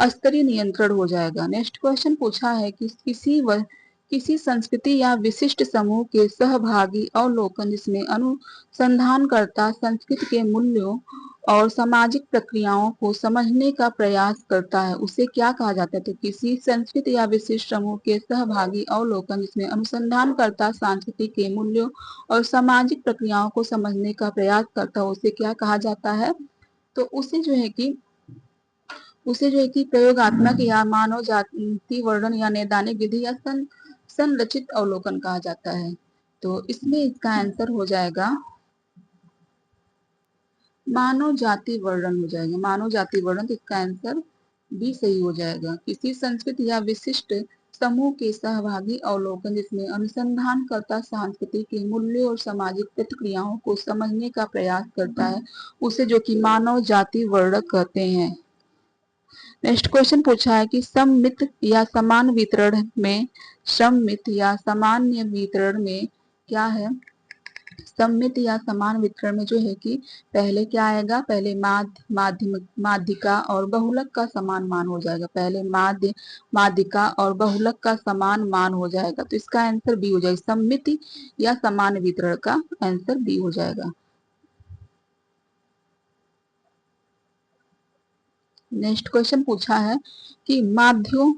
स्तरीय नियंत्रण हो जाएगा। नेक्स्ट क्वेश्चन पूछा है कि किसी संस्कृति या विशिष्ट समूह के सहभागी अवलोकन जिसमें अनुसंधानकर्ता संस्कृति के मूल्यों और सामाजिक प्रक्रियाओं को समझने का प्रयास करता है, उसे क्या कहा जाता है? तो किसी संस्कृति या विशिष्ट समूह के सहभागी अवलोकन जिसमें अनुसंधानकर्ता संस्कृति के मूल्यों और सामाजिक प्रक्रियाओं को समझने का प्रयास करता है, उसे क्या कहा जाता है? तो उसे जो है कि प्रयोगात्मक या मानव जाति वर्णन या नैदानिक विधि या संरचित अवलोकन कहा जाता है। तो इसमें इसका आंसर हो जाएगा मानव जाति वर्णन हो जाएगा। मानव जाति वर्णन, तो इसका आंसर बी सही हो जाएगा। किसी संस्कृति या विशिष्ट समूह के सहभागी अवलोकन जिसमें अनुसंधानकर्ता संस्कृति के मूल्यों और सामाजिक प्रतिक्रियाओं को समझने का प्रयास करता है, उसे जो कि मानव जाति वर्णन कहते हैं। नेक्स्ट क्वेश्चन पूछा है कि सममित या समान वितरण में क्या है? सममित या समान वितरण में जो है कि पहले क्या आएगा? पहले माध्यिका और बहुलक का समान मान हो जाएगा। पहले माध्यिका और बहुलक का समान मान हो जाएगा। तो इसका आंसर बी हो जाएगा। सममित या समान वितरण का आंसर बी हो जाएगा। नेक्स्ट क्वेश्चन पूछा है कि माध्यों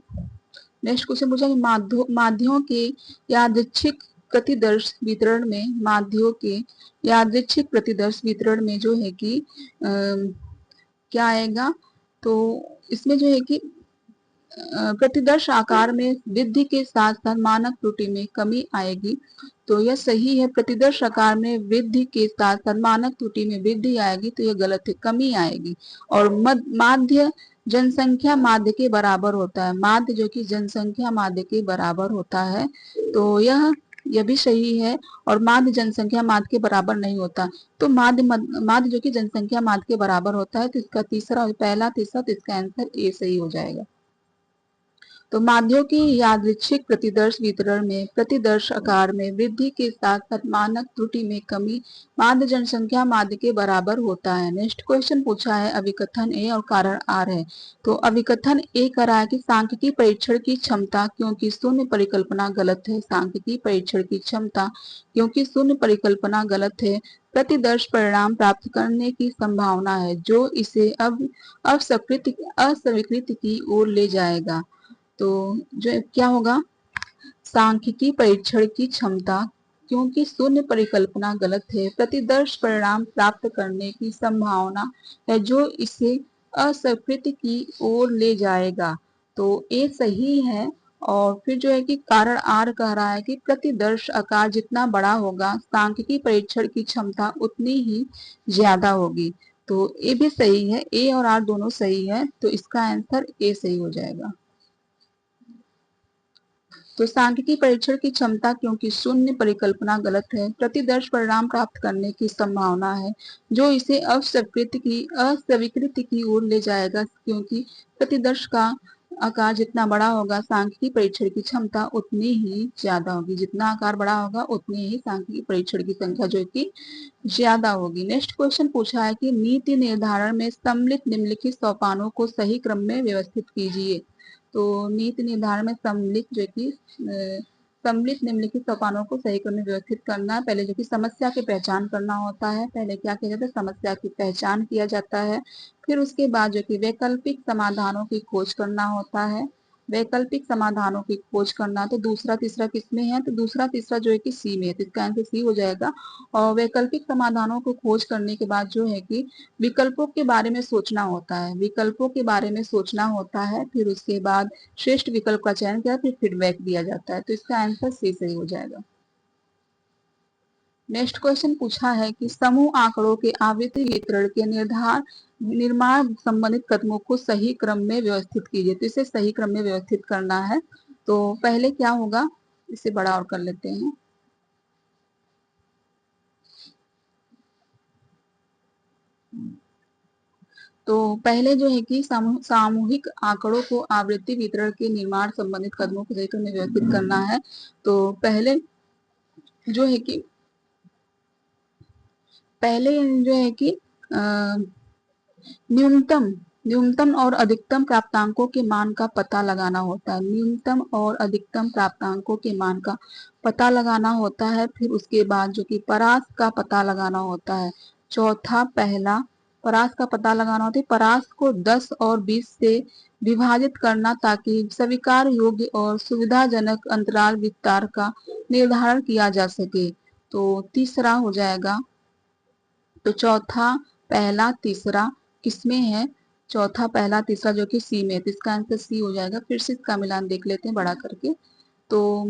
के यादृच्छिक प्रतिदर्श वितरण में जो है कि क्या आएगा? तो इसमें जो है कि प्रतिदर्श आकार में वृद्धि के साथ साथ मानक त्रुटि में कमी आएगी। तो यह सही है। प्रतिदर्श आकार में वृद्धि के साथ साथ मानक त्रुटि में वृद्धि आएगी, तो यह गलत है, कमी आएगी। और माध्य जनसंख्या माध्य के बराबर होता है। माध्य जो कि जनसंख्या माध्य के बराबर होता है, तो यह भी सही है। और माध्य जनसंख्या माध्य के बराबर नहीं होता। तो माध्य जो कि जनसंख्या माध्य के बराबर होता है। तो इसका पहला तीसरा, तो इसका आंसर ए सही हो जाएगा। तो माध्यों की यादृच्छिक प्रतिदर्श वितरण में प्रतिदर्श आकार में वृद्धि के साथ साथ मानक त्रुटि में कमी माध्य जनसंख्या माध्य के बराबर होता है। नेक्स्ट क्वेश्चन पूछा है अभिकथन ए और कारण आर है। तो अभिकथन ए कह रहा है कि सांख्यिकी परीक्षण की क्षमता क्योंकि शून्य परिकल्पना गलत है। सांख्यिकी परीक्षण की क्षमता क्योंकि शून्य परिकल्पना गलत है प्रतिदर्श परिणाम प्राप्त करने की संभावना है जो इसे अब अस्वीकृति की ओर ले जाएगा। तो जो क्या होगा, सांख्यिकी परीक्षण की क्षमता क्योंकि शून्य परिकल्पना गलत है प्रतिदर्श परिणाम प्राप्त करने की संभावना है जो इसे अस्वीकृति की ओर ले जाएगा। तो ए सही है। और फिर जो है कि कारण आर कह रहा है कि प्रतिदर्श आकार जितना बड़ा होगा सांख्यिकी परीक्षण की क्षमता उतनी ही ज्यादा होगी। तो ए भी सही है, ए और आर दोनों सही है, तो इसका आंसर ए सही हो जाएगा। तो सांख्यिकी परीक्षण की क्षमता क्योंकि शून्य परिकल्पना गलत है प्रतिदर्श परिणाम प्राप्त करने की संभावना है जो इसे अस्वीकृति की ओर ले जाएगा क्योंकि प्रतिदर्श का आकार जितना बड़ा होगा सांख्यिकी परीक्षण की क्षमता उतनी ही ज्यादा होगी। जितना आकार बड़ा होगा उतनी ही सांख्यिकी परीक्षण की संख्या जो कि ज्यादा होगी। नेक्स्ट क्वेश्चन पूछा है कि नीति निर्धारण में सम्मिलित निम्नलिखित सोपानों को सही क्रम में व्यवस्थित कीजिए। तो नीति निर्धारण में सम्मिलित जो कि सम्मिलित निम्नलिखित सोपानों को सही क्रम में व्यवस्थित करना। पहले जो कि समस्या की पहचान करना होता है, पहले क्या किया जाता है, समस्या की पहचान किया जाता है। फिर उसके बाद जो कि वैकल्पिक समाधानों की खोज करना होता है, वैकल्पिक समाधानों की खोज करना। तो दूसरा तीसरा किसमें है, तो दूसरा तीसरा जो है कि सी में है, तो इसका आंसर सी हो जाएगा। और वैकल्पिक समाधानों को खोज करने के बाद जो है कि विकल्पों के बारे में सोचना होता है, विकल्पों के बारे में सोचना होता है। फिर उसके बाद श्रेष्ठ विकल्प का चयन किया, फिर फीडबैक दिया जाता है। तो इसका आंसर सी सही हो जाएगा। नेक्स्ट क्वेश्चन पूछा है कि समूह आंकड़ों के आवृत्ति वितरण के निर्माण संबंधित कदमों को सही क्रम में व्यवस्थित कीजिए। तो इसे सही क्रम में व्यवस्थित करना है। तो पहले क्या होगा, इसे बड़ा और कर लेते हैं। तो पहले जो है कि सामूहिक आंकड़ों को आवृत्ति वितरण के निर्माण संबंधित कदमों को सही क्रम में व्यवस्थित करना है। तो पहले जो है कि न्यूनतम और अधिकतम प्राप्तांकों के मान का पता लगाना होता है। न्यूनतम और अधिकतम प्राप्तांकों के मान का पता लगाना होता है। फिर उसके बाद जो कि परास का पता लगाना होता है। चौथा पहला परास का पता लगाना होता है। परास को 10 और 20 से विभाजित करना ताकि स्वीकार योग्य और सुविधाजनक अंतराल विस्तार का निर्धारण किया जा सके। तो तीसरा हो जाएगा। तो चौथा पहला तीसरा किसमें है, चौथा पहला तीसरा जो कि सी में है, तो इसका आंसर सी हो जाएगा। फिर से इसका मिलान देख लेते हैं बड़ा करके। तो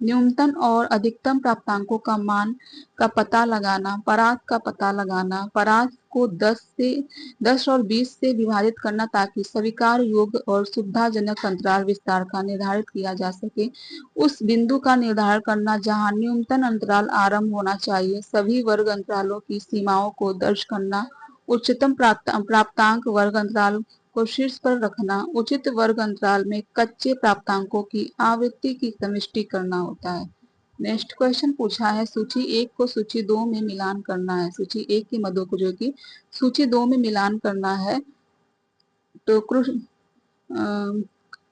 न्यूनतम और अधिकतम प्राप्तांकों का मान का पता लगाना, परास का पता लगाना, परास को 10 और 20 से विभाजित करना ताकि स्वीकार योग्य और सुविधाजनक अंतराल विस्तार का निर्धारित किया जा सके। उस बिंदु का निर्धारण करना जहां न्यूनतम अंतराल आरंभ होना चाहिए। सभी वर्ग अंतरालों की सीमाओं को दर्ज करना। उच्चतम प्राप्तांक वर्ग अंतराल को शीर्ष पर रखना। उचित वर्ग अंतराल में कच्चे प्राप्तांकों की आवृत्ति की समष्टि करना होता है। नेक्स्ट क्वेश्चन पूछा है सूची 1 को सूची 2 में मिलान करना है। सूची 1 के मदों को जो कि सूची 2 में मिलान करना है। तो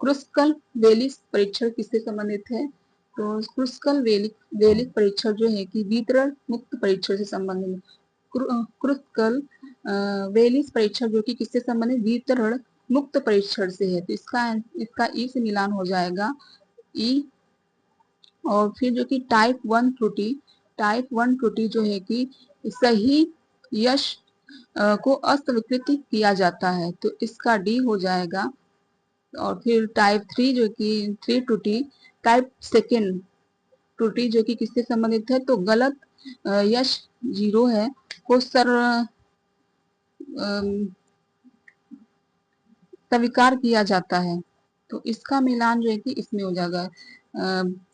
क्रुस्कल वेलिस परीक्षण किससे संबंधित है, तो क्रुस्कल वेलिस परीक्षण जो है कि वितरण मुक्त परीक्षण से संबंधित। क्रुस्कल वेलिस परीक्षण जो कि किससे संबंधित, वितरण मुक्त परीक्षण से है। तो इसका ई से मिलान हो जाएगा, ई। और फिर जो कि टाइप 1 त्रुटि जो है कि सही यश को अस्वीकृत किया जाता है, तो इसका डी हो जाएगा। और फिर टाइप 3 जो कि 3 त्रुटि, टाइप सेकेंड त्रुटि जो कि किससे संबंधित है, तो गलत यश 0 है को स्वीकार किया जाता है। तो इसका मिलान जो है कि इसमें हो जाएगा,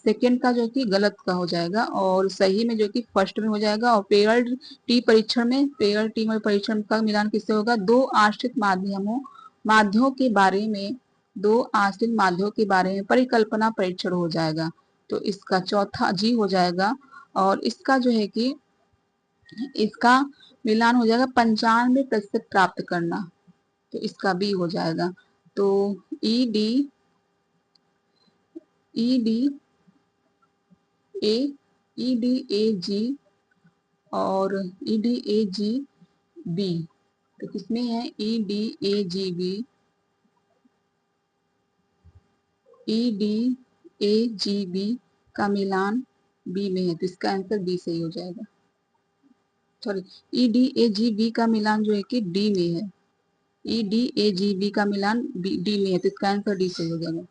सेकेंड का जो कि गलत का हो जाएगा और सही में जो कि फर्स्ट में हो जाएगा। और पेयर टी परीक्षण का मिलान किससे होगा, दो आश्रित माध्यमों के बारे में दो आश्रित माध्यमों के बारे में परिकल्पना परीक्षण हो जाएगा। तो इसका चौथा जी हो जाएगा। और इसका जो है कि इसका मिलान हो जाएगा 95% प्राप्त करना, तो इसका बी हो जाएगा। तो ई D A E D A जी और ई डी ए जी बी, तो किसमें है E D A G B, E D A G B का मिलान बी में है, तो इसका आंसर बी सही हो जाएगा। Sorry, E D A G B का मिलान जो है कि डी में है, E D A G B का मिलान डी में है, तो इसका आंसर डी सही हो जाएगा।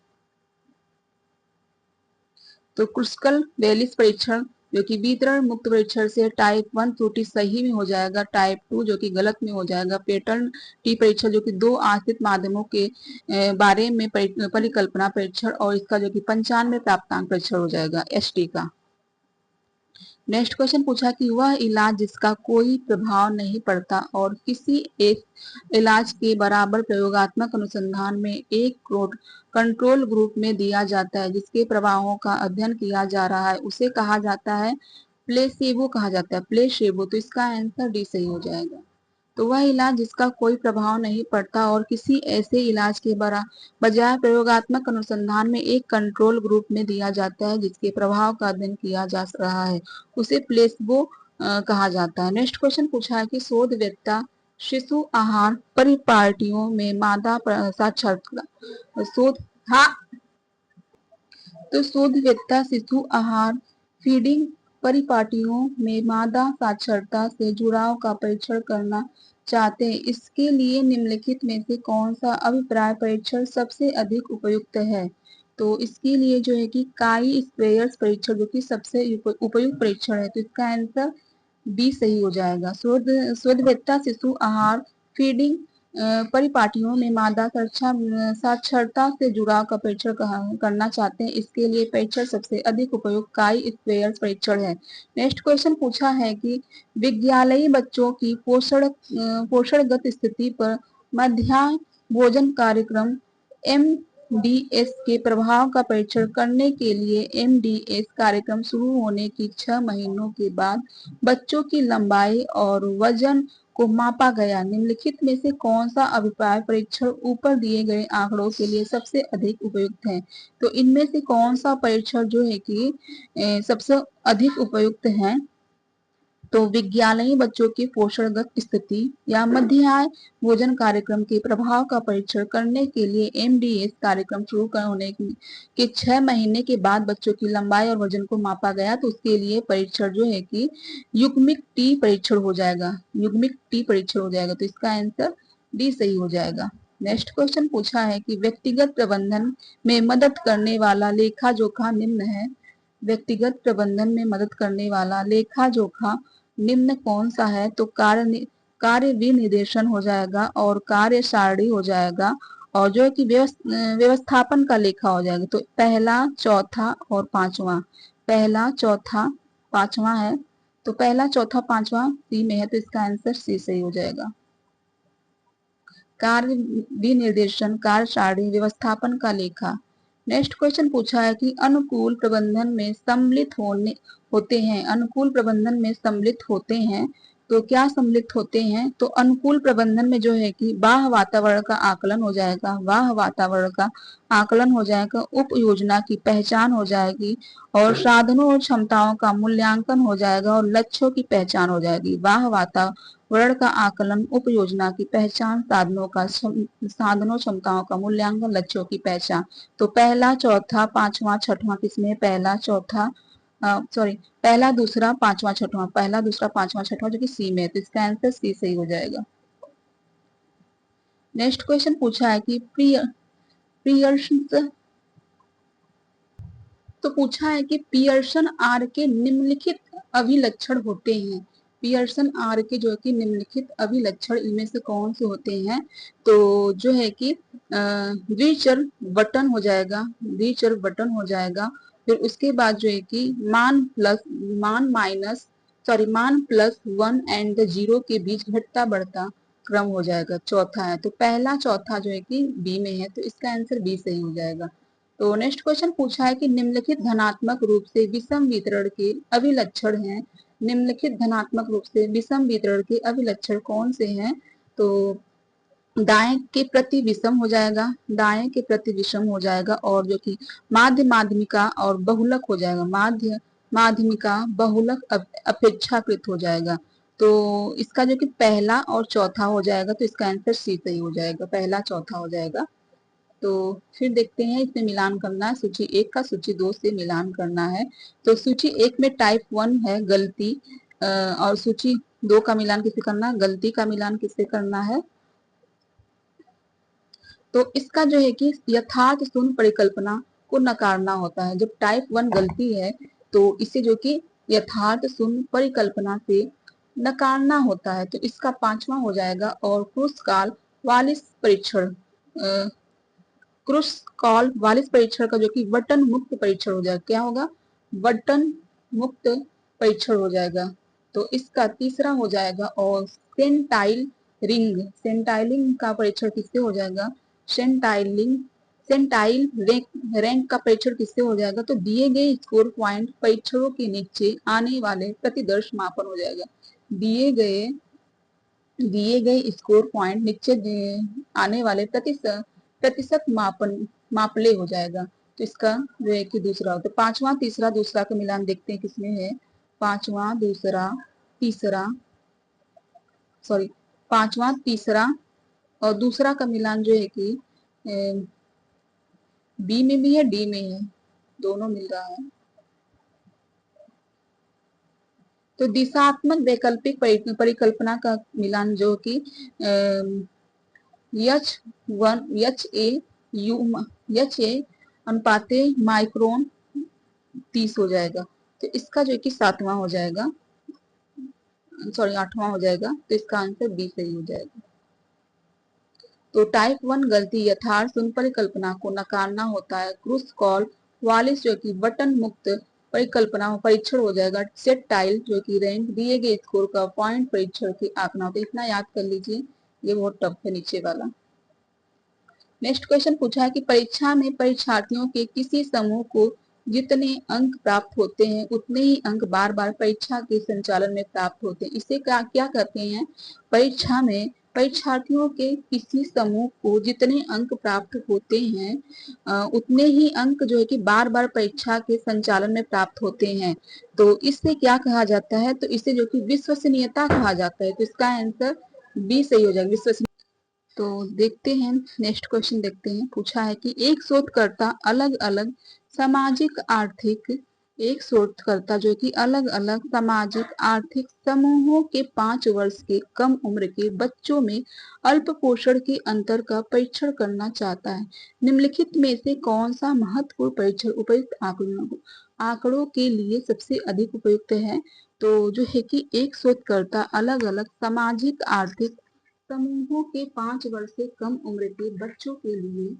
तो क्रुस्कल वेलिस परीक्षण जो कि वितरण मुक्त परीक्षण से टाइप 1 त्रुटि सही में हो जाएगा, टाइप 2 जो कि गलत में हो जाएगा। पैटर्न टी परीक्षण जो कि दो आश्रित माध्यमों के बारे में परिकल्पना परीक्षण, और इसका जो कि 95 प्राप्तांक परीक्षण हो जाएगा, एस टी का। नेक्स्ट क्वेश्चन पूछा कि वह इलाज जिसका कोई प्रभाव नहीं पड़ता और किसी एक इलाज के बराबर प्रयोगात्मक अनुसंधान में एक कंट्रोल ग्रुप में दिया जाता है, जिसके प्रभावों का अध्ययन किया जा रहा है, उसे कहा जाता है प्लेसेबो, कहा जाता है प्लेसेबो। तो इसका आंसर डी सही हो जाएगा। तो वह इलाज जिसका कोई प्रभाव नहीं पड़ता और किसी ऐसे इलाज के बजाय प्रयोगात्मक अनुसंधान में एक कंट्रोल ग्रुप में दिया जाता है, जिसके प्रभाव का अध्ययन किया जा रहा है, उसे प्लेसबो कहा जाता है। नेक्स्ट क्वेश्चन पूछा है कि शोधकर्ता शिशु आहार परिपाटियों में मादा साक्षरता शोध हाँ तो शोधकर्ता शिशु आहार फीडिंग परिपाटियों में मादा साक्षरता से जुड़ाव का परीक्षण करना चाहते हैं। इसके लिए निम्नलिखित में से कौन सा अभिप्राय परीक्षण सबसे अधिक उपयुक्त है? तो इसके लिए जो है कि काई स्क्वेयर्स परीक्षण जो कि सबसे उपयुक्त परीक्षण है, तो इसका आंसर बी सही हो जाएगा। शोधकर्ता शिशु आहार फीडिंग परिपाटियों में मादा साक्षरता से जुड़ाव का परीक्षण करना चाहते हैं। इसके लिए परीक्षण सबसे अधिक उपयुक्त काई स्क्वेयर परीक्षण है। नेक्स्ट क्वेश्चन पूछा है कि विद्यालयी बच्चों की पोषणगत स्थिति पर मध्याह्न भोजन कार्यक्रम MDS के प्रभाव का परीक्षण करने के लिए MDS कार्यक्रम शुरू होने की 6 महीनों के बाद बच्चों की लंबाई और वजन को मापा गया। निम्नलिखित में से कौन सा अभिप्राय परीक्षण ऊपर दिए गए आंकड़ों के लिए सबसे अधिक उपयुक्त है? तो इनमें से कौन सा परीक्षण जो है कि सबसे अधिक उपयुक्त है? तो विद्यालयी बच्चों की पोषणगत स्थिति या मध्याह्न भोजन कार्यक्रम के प्रभाव का परीक्षण करने के लिए MDS कार्यक्रम शुरू होने के 6 महीने के बाद बच्चों की लंबाई और वजन को मापा गया, तो उसके लिए परीक्षण जो है कि युग्मिक टी परीक्षण हो जाएगा, युग्मिक टी परीक्षण हो जाएगा। तो इसका आंसर डी सही हो जाएगा। नेक्स्ट क्वेश्चन पूछा है कि व्यक्तिगत प्रबंधन में मदद करने वाला लेखा जोखा निम्न है। व्यक्तिगत प्रबंधन में मदद करने वाला लेखा जोखा निम्न कौन सा है? तो कार्य विनिर्देशन हो जाएगा और कार्य सारणी हो जाएगा, और जो है कि व्यवस्थापन का लेखा हो जाएगा। तो पहला, चौथा और पांचवा, पहला, चौथा, पांचवा है, तो पहला, चौथा, पांचवा सी में है, तो इसका आंसर सी सही हो जाएगा। कार्य विनिर्देशन, कार्य सारणी, व्यवस्थापन का लेखा। नेक्स्ट क्वेश्चन पूछा है कि अनुकूल प्रबंधन में सम्मिलित होते हैं, अनुकूल प्रबंधन में सम्मिलित होते हैं, तो क्या सम्मिलित होते हैं? तो अनुकूल प्रबंधन में जो है कि बाह्य वातावरण का आकलन हो जाएगा, बाह्य वातावरण का आकलन हो जाएगा, उप योजना की पहचान हो जाएगी, और साधनों और क्षमताओं का मूल्यांकन हो जाएगा, और लक्ष्यों की पहचान हो जाएगी। बाह्य वातावरण का आकलन, उप योजना की पहचान, साधनों क्षमताओं का मूल्यांकन, लक्ष्यों की पहचान। तो पहला, चौथा, पांचवा, छठवां किसमें? पहला, चौथा, पहला, दूसरा, पांचवा, छठवां, पहला, दूसरा, पांचवा, छठवां जो कि सी में है, तो इसका आंसर सी सही हो जाएगा। नेक्स्ट क्वेश्चन पूछा है कि पियर्सन आर के निम्नलिखित अभिलक्षण होते हैं। पियर्सन आर के जो है कि निम्नलिखित अभिलक्षण इनमें से कौन से होते हैं? तो जो है कि द्विचर बटन हो जाएगा, द्विचर बटन हो जाएगा। फिर उसके बाद जो है कि मान प्लस 1 एंड 0 के बीच घटता बढ़ता क्रम हो जाएगा, चौथा है तो पहला चौथा जो है कि बी में है, तो इसका आंसर बी सही हो जाएगा। तो नेक्स्ट क्वेश्चन पूछा है कि निम्नलिखित धनात्मक रूप से विषम वितरण के अभिलक्षण हैं। निम्नलिखित धनात्मक रूप से विषम वितरण के अभिलक्षण कौन से हैं? तो दाएं के प्रति विषम हो जाएगा, दाएं के प्रति विषम हो जाएगा, और जो कि माध्य माध्यमिका और बहुलक हो जाएगा, माध्य माध्यमिका बहुलक अपेक्षाकृत हो जाएगा। तो इसका जो कि पहला और चौथा हो जाएगा, तो इसका आंसर सी सही हो जाएगा, पहला चौथा हो जाएगा। तो फिर देखते हैं इसमें मिलान करना है, सूची 1 का सूची 2 से मिलान करना है। तो सूची 1 में टाइप 1 है गलती, और सूची 2 का मिलान किससे करना है? गलती का मिलान किससे करना है? तो इसका जो है कि यथार्थ शून्य परिकल्पना को नकारना होता है। जब टाइप 1 गलती है तो इसे जो कि यथार्थ शून्य परिकल्पना से नकारना होता है। तो इसका पांचवा हो जाएगा। और क्रुसकाल वालिस परीक्षण, क्रुसकाल वालिस परीक्षण का जो कि बटन मुक्त परीक्षण हो जाएगा, क्या होगा? बटन मुक्त परीक्षण हो जाएगा। तो इसका तीसरा हो जाएगा। और सेंटाइल रिंग, सेंटाइलिंग का परीक्षण किससे हो जाएगा? सेंटाइलिंग, सेंटाइल रैंक का परीक्षण किससे हो जाएगा? तो दिए गए स्कोर पॉइंट परीक्षणों के नीचे आने वाले प्रतिदर्श मापन हो जाएगा। दिए गए स्कोर पॉइंट नीचे आने वाले प्रतिशत मापन मापले हो जाएगा। तो इसका जो है कि दूसरा होता है। पांचवा तीसरा दूसरा का मिलान देखते हैं किसमें है। पांचवा दूसरा तीसरा, सॉरी, पांचवा तीसरा और दूसरा का मिलान जो है कि बी में भी है, डी में है, दोनों मिल रहा है। तो दिशात्मक वैकल्पिक परिकल्पना का मिलान जो कि एच ए अनुपाते माइक्रोन 30 हो जाएगा। तो इसका जो कि सातवां हो जाएगा, सॉरी आठवां हो जाएगा। तो इसका आंसर बी सही हो जाएगा। तो टाइप 1 गलती यथार्थ शून्य परिकल्पना को नकारना होता है। क्रुसकॉल वालिस जो कि बटन मुक्त परिकल्पना परीक्षण हो जाएगा। सेट टाइल जो कि रैंक दिए गए स्कोर का पॉइंट परीक्षण की आंकड़ा। तो इतना याद कर लीजिए, ये बहुत टफ है नीचे वाला। नेक्स्ट क्वेश्चन पूछा है कि परीक्षा में परीक्षार्थियों के किसी समूह को जितने अंक प्राप्त होते हैं उतने ही अंक बार बार परीक्षा के संचालन में प्राप्त होते हैं। इसे क्या क्या कहते हैं? परीक्षा में परीक्षार्थियों के किसी समूह को जितने अंक प्राप्त होते हैं उतने ही अंक जो है कि बार बार परीक्षा के संचालन में प्राप्त होते हैं। तो इससे क्या कहा जाता है? तो इसे जो कि विश्वसनीयता कहा जाता है। तो इसका आंसर बी सही हो जाएगा, विश्वसनीयता। तो देखते हैं नेक्स्ट क्वेश्चन देखते हैं। पूछा है कि एक शोधकर्ता अलग अलग सामाजिक आर्थिक, एक शोधकर्ता जो कि अलग अलग सामाजिक आर्थिक समूहों के 5 वर्ष के कम उम्र के बच्चों में अल्प पोषण के अंतर का परीक्षण करना चाहता है। निम्नलिखित में से कौन सा महत्वपूर्ण परीक्षण उपयुक्त आंकड़ों के लिए सबसे अधिक उपयुक्त है? तो जो है कि एक शोधकर्ता अलग अलग सामाजिक आर्थिक समूहों के 5 वर्ष से कम उम्र के बच्चों के लिए,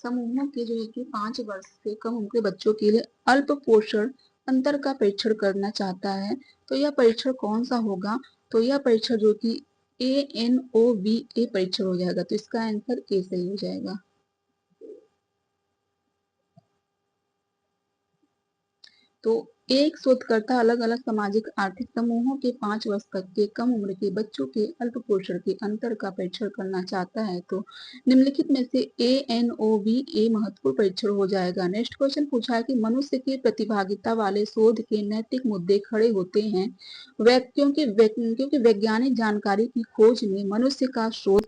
समूहों के जो है कि 5 वर्ष से कम उम्र के बच्चों के लिए अल्प पोषण अंतर का परीक्षण करना चाहता है। तो यह परीक्षण कौन सा होगा? तो यह परीक्षण जो कि ANOVA परीक्षण हो जाएगा। तो इसका आंसर ए सही हो जाएगा। तो एक शोधकर्ता अलग अलग सामाजिक आर्थिक समूहों के 5 वर्ष तक के कम उम्र के बच्चों के अल्प पोषण के अंतर का परीक्षण करना चाहता है। तो निम्नलिखित में से ANOVA महत्वपूर्ण परीक्षण हो जाएगा। नेक्स्ट क्वेश्चन पूछा है कि मनुष्य की प्रतिभागिता वाले शोध के नैतिक मुद्दे खड़े होते हैं क्योंकि वैज्ञानिक जानकारी की खोज में मनुष्य का शोध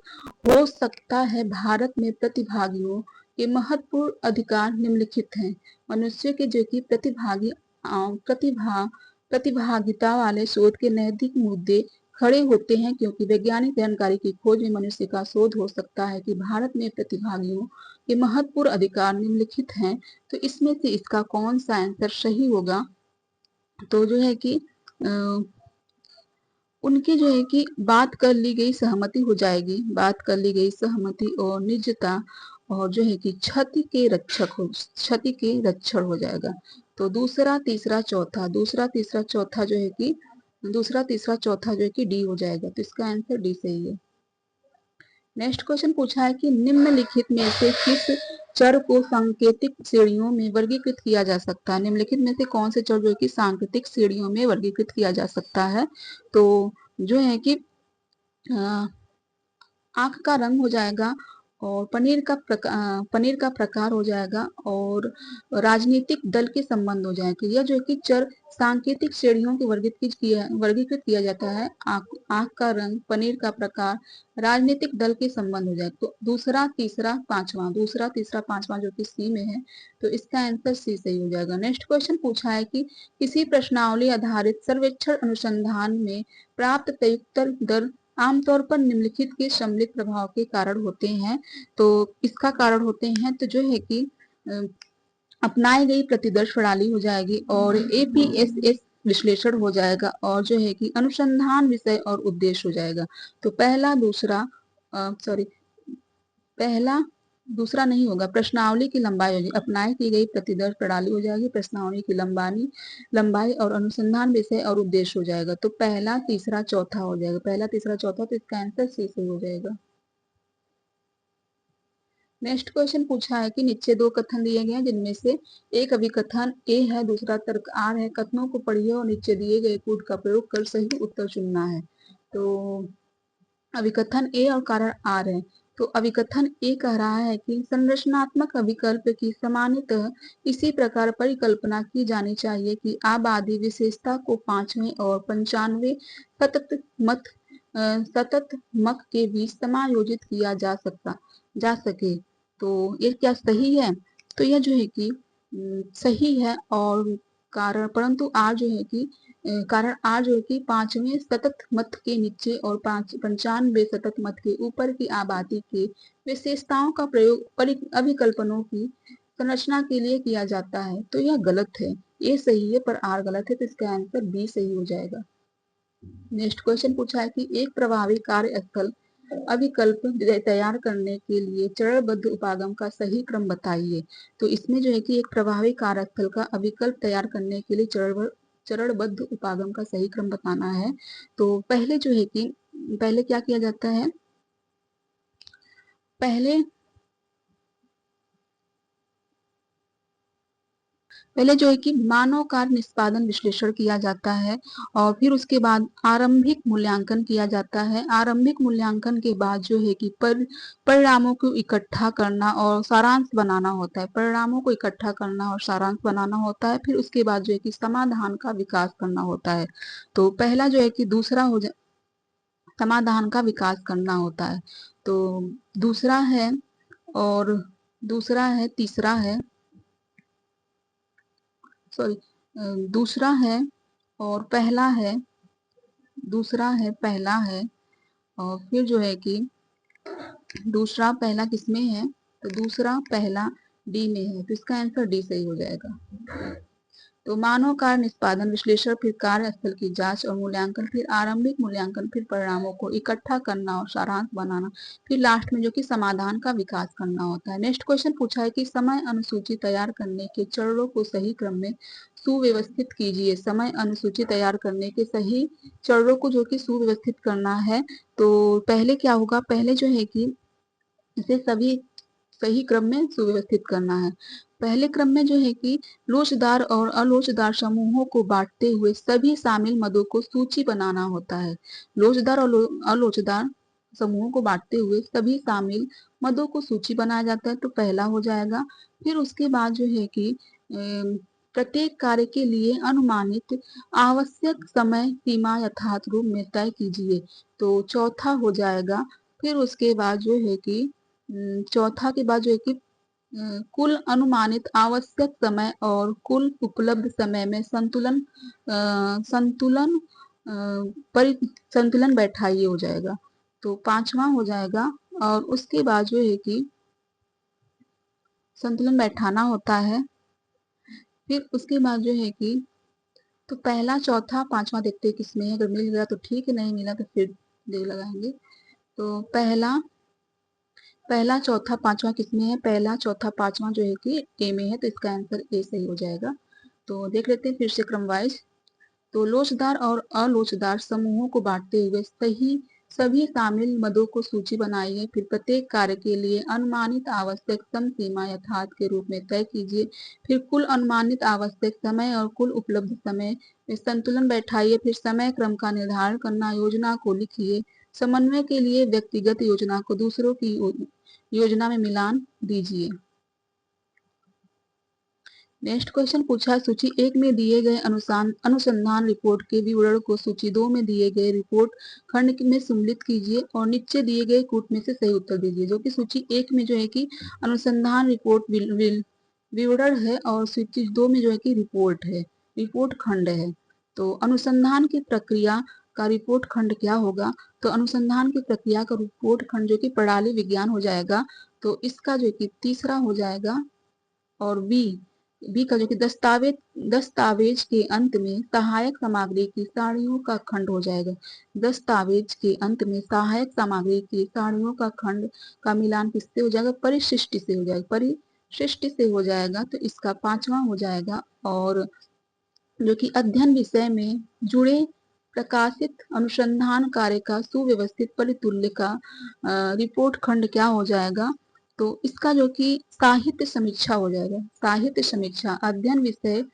हो सकता है। भारत में प्रतिभागियों के महत्वपूर्ण अधिकार निम्नलिखित हैं। मनुष्य के जो कि प्रतिभागिता वाले शोध के नैतिक मुद्दे खड़े होते हैं क्योंकि वैज्ञानिक जानकारी की खोज में मनुष्य का शोध हो सकता है कि भारत में प्रतिभागियों के महत्वपूर्ण अधिकार निम्नलिखित हैं। तो इसमें से इसका कौन सा आंसर सही होगा? तो जो है कि उनकी जो है कि बात कर ली गई सहमति हो जाएगी, बात कर ली गई सहमति और निजता और जो है कि क्षति के रक्षण हो जाएगा। तो दूसरा तीसरा चौथा जो है कि दूसरा तीसरा चौथा जो है कि डी हो जाएगा, तो इसका आंसर डी सही है। नेक्स्ट क्वेश्चन पूछा है कि निम्नलिखित में से किस चर को सांकेतिक श्रेणियों में वर्गीकृत किया जा सकता है। निम्नलिखित में से कौन से चर जो है कि सांकेतिक श्रेणियों में वर्गीकृत किया जा सकता है। तो जो है कि आंख का रंग हो जाएगा, और पनीर का प्रकार हो जाएगा, और राजनीतिक दल के संबंध हो जाएंगे। यह जो है कि चर सांकेतिक श्रेणियों के वर्गीकृत किया जाता है। आंख का रंग, पनीर का प्रकार, राजनीतिक दल के संबंध हो जाएगा। तो दूसरा तीसरा पांचवा जो कि सी में है, तो इसका आंसर सी सही हो जाएगा। नेक्स्ट क्वेश्चन पूछा है कि किसी प्रश्नावली आधारित सर्वेक्षण अनुसंधान में प्राप्त प्रत्युत्तर दर आमतौर पर निम्नलिखित के सम्मिलित प्रभाव के कारण होते हैं। तो इसका कारण होते हैं तो जो है कि अपनाई गई प्रतिदर्श प्रणाली हो जाएगी, और एपीएसएस विश्लेषण हो जाएगा, और जो है कि अनुसंधान विषय और उद्देश्य हो जाएगा। तो पहला दूसरा नहीं होगा, प्रश्नावली की लंबाई होगी, अपनाई की गई प्रतिदर्श प्रणाली हो जाएगी, प्रश्नावली की लंबाई और अनुसंधान विषय और उद्देश्य हो जाएगा। तो पहला तीसरा चौथा हो जाएगा, पहला तीसरा चौथा, तो इसका आंसर सी से हो जाएगा। नेक्स्ट क्वेश्चन पूछा है कि नीचे दो कथन दिए गए हैं, जिनमें से एक अभिकथन ए है, दूसरा तर्क आर है। कथनों को पढ़िए और नीचे दिए गए कोड का प्रयोग कर सही उत्तर चुनना है। तो अभिकथन ए और कारण आर है। तो अभिकथन ए कह रहा है कि संरचनात्मक अभिकल्प की सामान्यतः इसी प्रकार परिकल्पना की जानी चाहिए कि आबादी विशेषता को 5वें और 95वें सतत मक के बीच समायोजित किया जा सके। तो ये क्या सही है? तो यह जो है कि सही है, और कारण परंतु आर जो है कि कारण आर जो है कि 5वें सतत मत के नीचे और 95वें सतत मत के ऊपर की आबादी के विशेषताओं का प्रयोग अभिकल्पनों की संरचना के लिए किया जाता है। तो यह गलत है, ये सही है पर आर गलत है, तो इसका आंसर बी सही हो जाएगा। नेक्स्ट क्वेश्चन पूछा है कि एक प्रभावी कार्यस्थल अभिकल्प तैयार करने के लिए चरणबद्ध उपागम का सही क्रम बताइए। तो इसमें जो है कि एक प्रभावी कार्यस्थल का अभिकल्प तैयार करने के लिए चरणबद्ध उपागम का सही क्रम बताना है। तो पहले जो है कि पहले क्या किया जाता है, पहले जो है कि मानव कार्य निष्पादन विश्लेषण किया जाता है, और फिर उसके बाद आरंभिक मूल्यांकन किया जाता है। आरंभिक मूल्यांकन के बाद जो है कि परिणामों को इकट्ठा करना और सारांश बनाना होता है। परिणामों को इकट्ठा करना और सारांश बनाना होता है। फिर उसके बाद जो है कि समाधान का विकास करना होता है। तो पहला जो है कि समाधान का विकास करना होता है। तो दूसरा है, और दूसरा है तीसरा है, सॉरी, दूसरा है और पहला है, दूसरा है पहला है, और फिर जो है कि दूसरा पहला किसमें है, तो दूसरा पहला डी में है, तो इसका आंसर डी सही हो जाएगा। तो मानव कार्य निष्पादन विश्लेषण, फिर कार्यस्थल की जांच और मूल्यांकन, फिर आरंभिक मूल्यांकन, फिर परिणामों को इकट्ठा करना और सारांश बनाना, फिर लास्ट में जो कि समाधान का विकास करना होता है। नेक्स्ट क्वेश्चन पूछा है कि समय अनुसूची तैयार करने के चरणों को सही क्रम में सुव्यवस्थित कीजिए। समय अनुसूची तैयार करने के सही चरणों को जो कि सुव्यवस्थित करना है, तो पहले क्या होगा, पहले जो है कि इसे सभी सही क्रम में सुव्यवस्थित करना है। पहले क्रम में जो है कि लोचदार और अलोचदार समूहों को बांटते हुए सभी शामिल मदों को सूची बनाना होता है। लोचदार और अलोचदार समूहों को बांटते हुए सभी शामिल मदों को सूची बनाया जाता है, तो पहला हो जाएगा। फिर उसके बाद जो है कि प्रत्येक कार्य के लिए अनुमानित आवश्यक समय सीमा यथार्थ रूप में तय कीजिए, तो चौथा हो जाएगा। फिर उसके बाद जो है कि चौथा के बाद जो है कि कुल अनुमानित आवश्यक समय और कुल उपलब्ध समय में संतुलन बैठाइए हो जाएगा, तो पांचवा हो जाएगा। और उसके बाद जो है कि संतुलन बैठाना होता है। फिर उसके बाद जो है कि तो पहला चौथा पांचवा देखते हैं किसमें है, अगर मिल गया तो ठीक है, नहीं मिला तो फिर देख लगाएंगे। तो पहला चौथा पांचवा किसमें है, पहला चौथा पांचवा जो है कि ए में है, तो इसका आंसर ए सही हो जाएगा। तो देख लेते हैं फिर से क्रम वाइज। तो लोचदार और अलोचदार समूहों को बांटते हुए सभी शामिल मदों को सूची बनाइए। फिर प्रत्येक कार्य के लिए अनुमानित आवश्यक सम सीमा यथार्थ के रूप में तय कीजिए। फिर कुल अनुमानित आवश्यक समय और कुल उपलब्ध समय में संतुलन बैठाइए। फिर समय क्रम का निर्धारण करना, योजना को लिखिए। समन्वय के लिए व्यक्तिगत योजना को दूसरों की योजना में मिलान दीजिए। नेक्स्ट क्वेश्चन पूछा, सूची 1 में दिए गए अनुसंधान रिपोर्ट के विवरण को सूची 2 में दिए गए रिपोर्ट खंड में सम्मिलित कीजिए और नीचे दिए गए कूट में से सही उत्तर दीजिए। जो कि सूची 1 में जो है कि अनुसंधान रिपोर्ट विवरण है और सूची 2 में जो है कि रिपोर्ट है, रिपोर्ट खंड है। तो अनुसंधान की प्रक्रिया का रिपोर्ट खंड क्या होगा? तो अनुसंधान की प्रक्रिया का रिपोर्ट खंड जो कि प्रणाली विज्ञान हो जाएगा। तो इसका जो कि तीसरा हो जाएगा। और बी का जो कि दस्तावेज के अंत में सहायक सामग्री की सारणियों का खंड हो जाएगा। दस्तावेज के अंत में सहायक सामग्री की सारणियों का खंड का मिलान किससे हो जाएगा? परिशिष्ट से हो जाएगा। परिशिष्ट से हो जाएगा तो इसका 5वां हो जाएगा। और जो कि अध्ययन विषय में जुड़े प्रकाशित अनुसंधान कार्य का सुव्यवस्थित परितुल्य का रिपोर्ट खंड क्या हो जाएगा? तो इसका जो कि साहित्य समीक्षा हो जाएगा। साहित्य समीक्षा अध्ययन विषय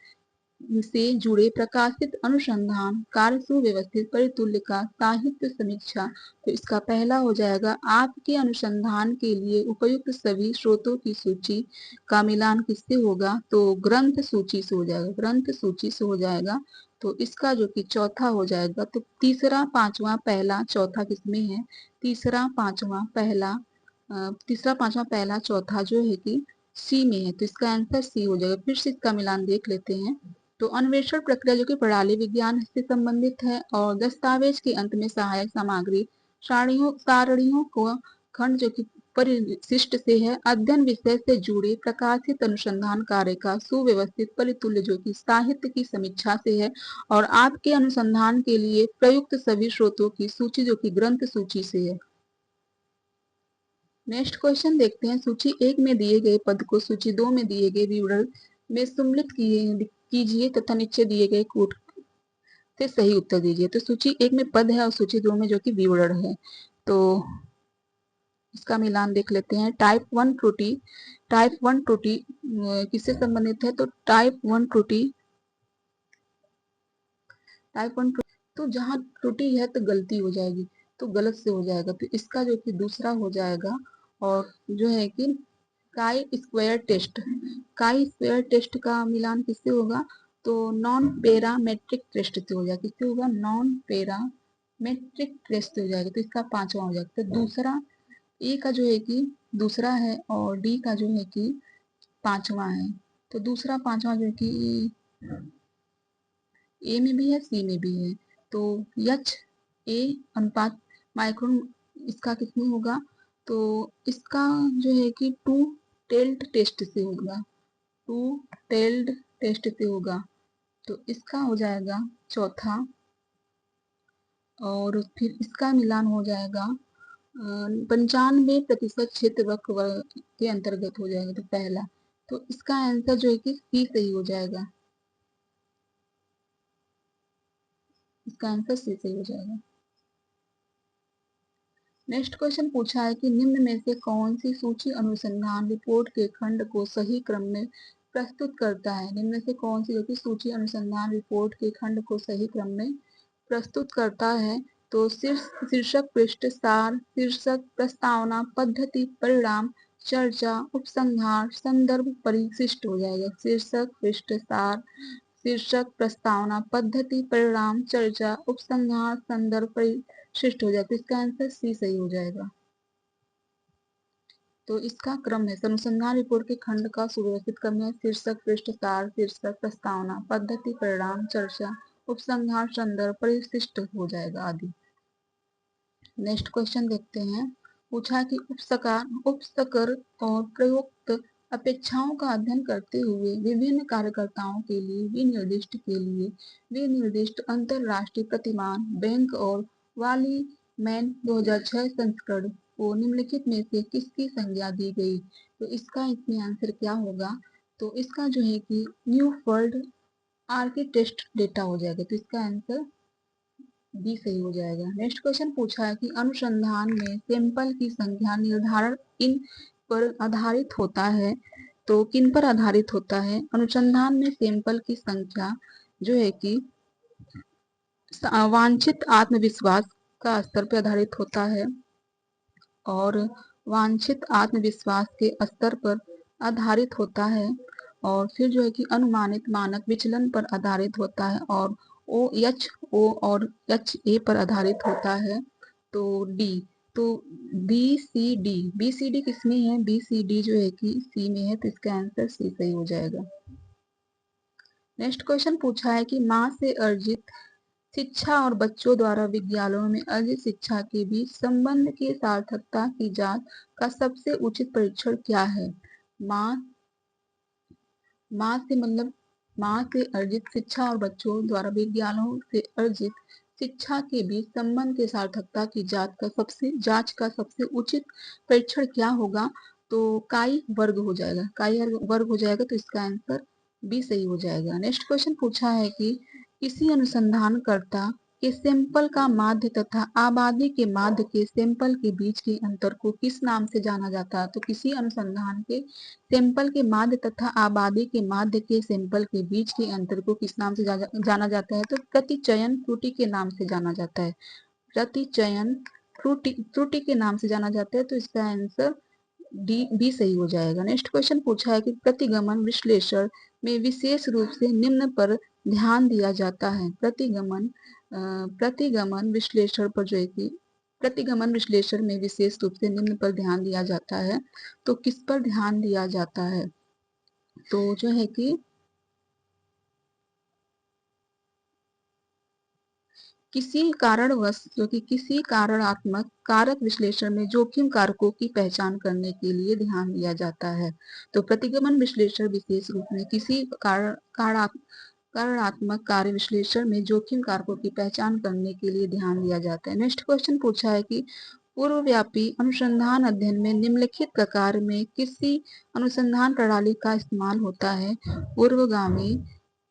से जुड़े प्रकाशित अनुसंधान कार्य सुव्यवस्थित परितुल्य का साहित्य समीक्षा। तो इसका पहला हो जाएगा। आपके अनुसंधान के लिए उपयुक्त सभी स्रोतों की सूची का मिलान किससे होगा? तो ग्रंथ सूची से हो जाएगा। ग्रंथ सूची से हो जाएगा। तो इसका जो कि चौथा हो जाएगा। तो तीसरा, पांचवा, पहला, चौथा किसमें है? तीसरा, पांचवा, पहला, चौथा जो है कि सी में है। तो इसका आंसर सी हो जाएगा। फिर से इसका मिलान देख लेते हैं। तो अन्वेषण प्रक्रिया जो कि प्रणाली विज्ञान से संबंधित है और दस्तावेज के अंत में सहायक सामग्री सारणियों को खंड जो कि परिशिष्ट से है। अध्ययन विषय से जुड़े प्रकाशित अनुसंधान कार्य का सुव्यवस्थित परितुल्य जो कि साहित्य की समीक्षा से है। और आपके अनुसंधान के लिए प्रयुक्त सभी स्रोतों की सूची जो कि ग्रंथ सूची से है। नेक्स्ट क्वेश्चन देखते हैं। सूची 1 में दिए गए पद को सूची 2 में दिए गए विवरण में सम्मिलित कीजिए तथा नीचे दिए गए कूट से सही उत्तर दीजिए। तो सूची 1 में पद है और सूची 2 में जो कि विवरण है। तो इसका मिलान देख लेते हैं। टाइप 1 त्रुटि किससे संबंधित है? तो टाइप 1 त्रुटि तो जहां त्रुटि है तो गलती हो जाएगी, तो गलत से हो जाएगा। तो इसका जो कि दूसरा हो जाएगा। और जो है कि काई स्क्वायर टेस्ट का मिलान किससे होगा? तो नॉन पैरामेट्रिक टेस्ट से हो जाएगा। किससे होगा? नॉन पैरामेट्रिक टेस्ट से हो जाएगा। तो इसका 5वां हो जाएगा। तो दूसरा ए का जो है कि दूसरा है और डी का जो है कि 5वां है। तो दूसरा 5वां जो है कि ए में भी है, सी में भी है। तो एच ए अनुपात माइक्रोन इसका कितनी होगा? तो इसका जो है कि टू टेल्ड टेस्ट से होगा। टू टेल्ड टेस्ट से होगा। तो इसका हो जाएगा चौथा। और फिर इसका मिलान हो जाएगा 95% क्षेत्र वक्र के अंतर्गत हो जाएगा। तो पहला, तो इसका आंसर जो है कि सी सही हो जाएगा। इसका आंसर सी सही हो जाएगा। नेक्स्ट क्वेश्चन पूछा है कि निम्न में से कौन सी सूची अनुसंधान रिपोर्ट के खंड को सही क्रम में प्रस्तुत करता है? निम्न में से कौन सी जो कि सूची अनुसंधान रिपोर्ट के खंड को सही क्रम में प्रस्तुत करता है? तो शीर्षक, पृष्ठ, सार, शीर्षक, प्रस्तावना, पद्धति, परिणाम, चर्चा, उपसंहार, संदर्भ, परिशिष्ट हो जाएगा। शीर्षक, पृष्ठ, सार, शीर्षक, प्रस्तावना, पद्धति, परिणाम, चर्चा, उपसंहार, संदर्भ, परिशिष्ट हो जाएगा। तो इसका आंसर सी सही हो जाएगा। तो इसका क्रम है, अनुसंधान रिपोर्ट के खंड का सुव्यवस्थित क्रम है। शीर्षक, पृष्ठ, सार, शीर्षक, प्रस्तावना, पद्धति, परिणाम, चर्चा, उपसंहार, संदर्भ, परिशिष्ट हो जाएगा आदि। नेक्स्ट क्वेश्चन देखते हैं। पूछा कि उपसकर और प्रयुक्त अपेक्षाओं का अध्ययन करते हुए विभिन्न कार्यकर्ताओं के लिए विनिर्दिष्ट अंतरराष्ट्रीय प्रतिमान बैंक और वाली मैन 2006 संस्करण को निम्नलिखित में से किसकी संज्ञा दी गई? तो इसका इसमें आंसर क्या होगा? तो इसका जो है कि न्यू वर्ल्ड आर के टेस्ट डेटा हो जाएगा, तो इसका आंसर बी सही हो जाएगा। नेक्स्ट क्वेश्चन पूछा है कि अनुसंधान में सैंपल की संख्या निर्धारण इन पर आधारित होता है, तो किन पर आधारित होता है? अनुसंधान में सैंपल की संख्या जो है कि वांछित आत्मविश्वास का स्तर पर आधारित होता है, और वांछित आत्मविश्वास के स्तर पर आधारित होता है, और फिर जो है कि अनुमानित मानक विचलन पर आधारित होता है, और ओ एच ओ और एच ए पर आधारित होता है। तो डी, तो बी सी डी किसमें है? बी सी डी जो है कि सी में है, तो इसका आंसर सी सही हो जाएगा। नेक्स्ट क्वेश्चन पूछा है कि माँ से अर्जित शिक्षा और बच्चों द्वारा विद्यालयों में अर्जित शिक्षा के बीच संबंध की सार्थकता की जांच का सबसे उचित परीक्षण क्या है? माँ माँ से मतलब माँ से अर्जित शिक्षा और बच्चों द्वारा विद्यालयों से अर्जित शिक्षा के बीच संबंध की सार्थकता की जांच का सबसे उचित परीक्षण क्या होगा? तो काई वर्ग हो जाएगा, काई वर्ग हो जाएगा, तो इसका आंसर बी सही हो जाएगा। नेक्स्ट क्वेश्चन पूछा है कि किसी अनुसंधानकर्ता के सैंपल का माध्य तथा आबादी के माध्य के सैंपल के बीच के अंतर को किस नाम से जाना जाता है? तो किसी अनुसंधान के सैंपल के माध्य तथा आबादी के माध्य के सैंपल के बीच के अंतर को किस नाम से जाना जाता है? तो प्रतिचयन त्रुटि के नाम से जाना जाता है। प्रतिचयन त्रुटि के नाम से जाना जाता है, तो इसका आंसर डी बी सही हो जाएगा। नेक्स्ट क्वेश्चन पूछा है कि प्रतिगमन विश्लेषण में विशेष रूप से निम्न पर ध्यान दिया जाता है। प्रतिगमन विश्लेषण पर जो है कि प्रतिगमन विश्लेषण में विशेष रूप से निम्न पर ध्यान दिया जाता है, तो किस पर ध्यान दिया जाता है? तो जो है कि किसी कारणवश जो कि किसी कारणात्मक कारक विश्लेषण में जोखिम कारकों की पहचान करने के लिए ध्यान दिया जाता है। तो प्रतिगमन विश्लेषण विशेष रूप में किसी कारणात्मक कार्य विश्लेषण में जोखिम कारकों की पहचान करने के लिए ध्यान दिया जाता है। नेक्स्ट क्वेश्चन पूछा है कि पूर्वव्यापी अनुसंधान अध्ययन में निम्नलिखित प्रकार में किसी अनुसंधान प्रणाली का इस्तेमाल होता है? पूर्वगामी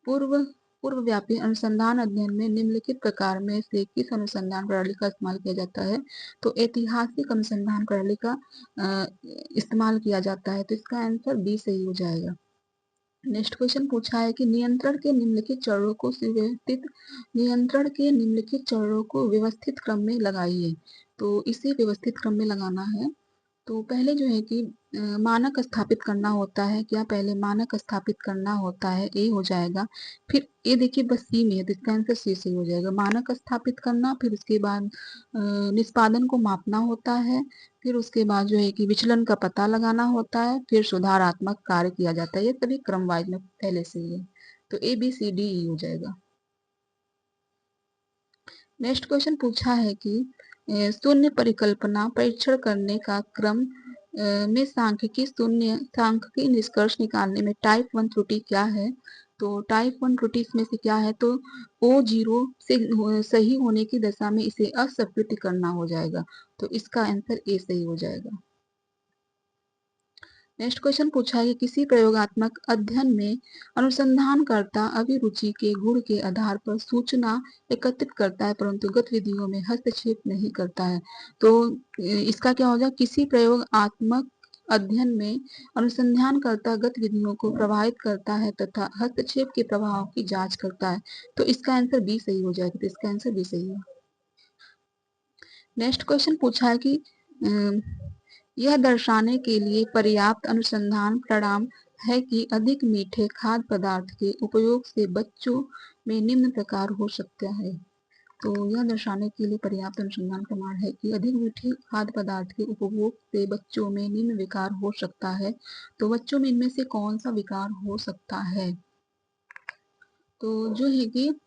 पूर्व पूर्वव्यापी अनुसंधान अध्ययन में निम्नलिखित प्रकार में से किस अनुसंधान प्रणाली का इस्तेमाल किया जाता है? तो ऐतिहासिक अनुसंधान प्रणाली का इस्तेमाल किया जाता है, तो इसका आंसर बी सही हो जाएगा। नेक्स्ट क्वेश्चन पूछा है कि नियंत्रण के निम्नलिखित चरणों को व्यवस्थित क्रम में लगाइए। तो इसे व्यवस्थित क्रम में लगाना है, तो पहले जो है कि मानक स्थापित करना होता है। क्या पहले मानक स्थापित करना होता है? ए हो जाएगा। फिर ए देखिए बस सी में है, तो इसका आंसर सी से हो जाएगा। मानक स्थापित करना, फिर उसके बाद निष्पादन को मापना होता है, फिर उसके बाद जो है कि विचलन का पता लगाना होता है, फिर सुधारात्मक कार्य किया जाता है। ये सभी क्रम वाइज में पहले से ही है, तो A B C D E हो जाएगा। नेक्स्ट क्वेश्चन पूछा है कि शून्य परिकल्पना परीक्षण करने का क्रम में सांख्यिकी निष्कर्ष निकालने में टाइप 1 त्रुटि क्या है? तो टाइप 1 त्रुटि इसमें से क्या है? तो O0 से सही होने की दशा में इसे असकृत करना हो जाएगा, तो इसका आंसर ए सही हो जाएगा। नेक्स्ट क्वेश्चन पूछा है कि किसी प्रयोगात्मक अध्ययन में अनुसंधानकर्ता अभिरुचि के गुण के आधार पर सूचना एकत्रित करता है, परंतु गतिविधियों में हस्तक्षेप नहीं करता है। तो इसका क्या हो जाएगा? किसी प्रयोगात्मक अध्ययन में अनुसंधानकर्ता गतिविधियों को प्रभावित करता है तथा हस्तक्षेप के प्रभाव की जांच करता है, तो इसका आंसर बी सही हो जाएगा, तो इसका आंसर बी सही है। नेक्स्ट क्वेश्चन पूछा है कि यह दर्शाने के लिए पर्याप्त अनुसंधान परिणाम है कि अधिक मीठे खाद्य पदार्थ के उपयोग से बच्चों में निम्न प्रकार हो सकता है। तो यह दर्शाने के लिए पर्याप्त अनुसंधान प्रमाण है कि अधिक मीठे खाद्य पदार्थ के उपभोग से बच्चों में निम्न विकार हो सकता है। तो बच्चों में इनमें से कौन सा विकार हो सकता है? तो जो है कि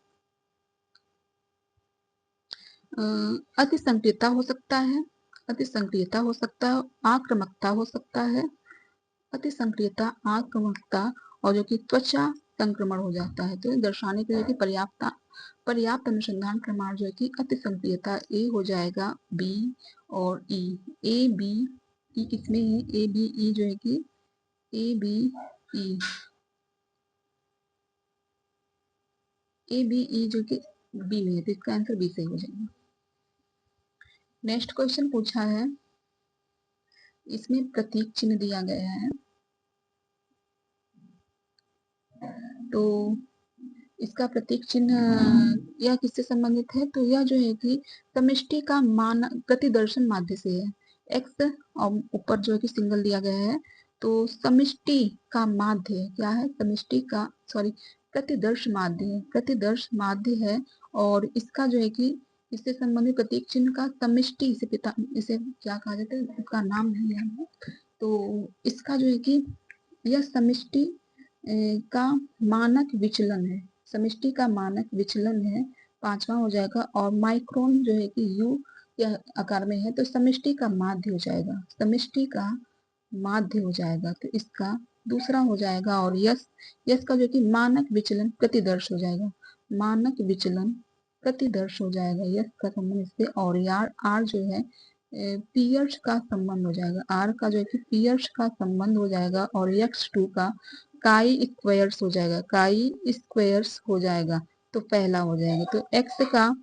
अति संक्रियता हो सकता है, अति संक्रियता हो सकता है, आक्रामकता हो सकता है, अति संक्रियता, आक्रामकता, और जो कि त्वचा संक्रमण हो जाता है। तो दर्शाने के लिए कि पर्याप्त अनुसंधान प्रमाण जो है कि अति संक्रियता ए हो जाएगा, बी और ई। ए बी ई किसमें है? ए बी ई जो है कि A B E A B E जो कि बी में है, तो इसका आंसर बी सही हो जाएगा। नेक्स्ट क्वेश्चन पूछा है, इसमें प्रतीक चिन्ह दिया गया है, तो इसका प्रतीक चिन्ह यह किससे संबंधित है, तो यह जो है कि समष्टि का मान प्रतिदर्शन माध्य से है। एक्स और ऊपर जो है कि सिंगल दिया गया है, तो समष्टि का माध्य क्या है, समष्टि का सॉरी प्रतिदर्श माध्य है, प्रतिदर्श माध्य है। और इसका जो है कि इससे संबंधित प्रतीक चिन्ह का समष्टि इसे पिता इसे क्या कहा जाता है, इसका नाम नहीं याद है। तो इसका जो है कि यह समष्टि का मानक विचलन है, समष्टि का मानक विचलन है, पांचवा हो जाएगा। और माइक्रोन जो है कि यू यह आकार में है, तो समष्टि का माध्य हो जाएगा, समष्टि का माध्य हो जाएगा, तो इसका दूसरा हो जाएगा। और यस यस का जो कि मानक विचलन प्रतिदर्श हो जाएगा, मानक विचलन प्रतिदर्श हो जाएगा, यस का संबंध इससे। और यार आर जो है पियर्स का संबंध हो जाएगा, आर का जो है कि पियर्स का संबंध हो जाएगा। और यक्स टू का काई स्क्वायर्स हो जाएगा, काई स्क्वायर्स हो जाएगा, तो पहला हो जाएगा। तो एक्स का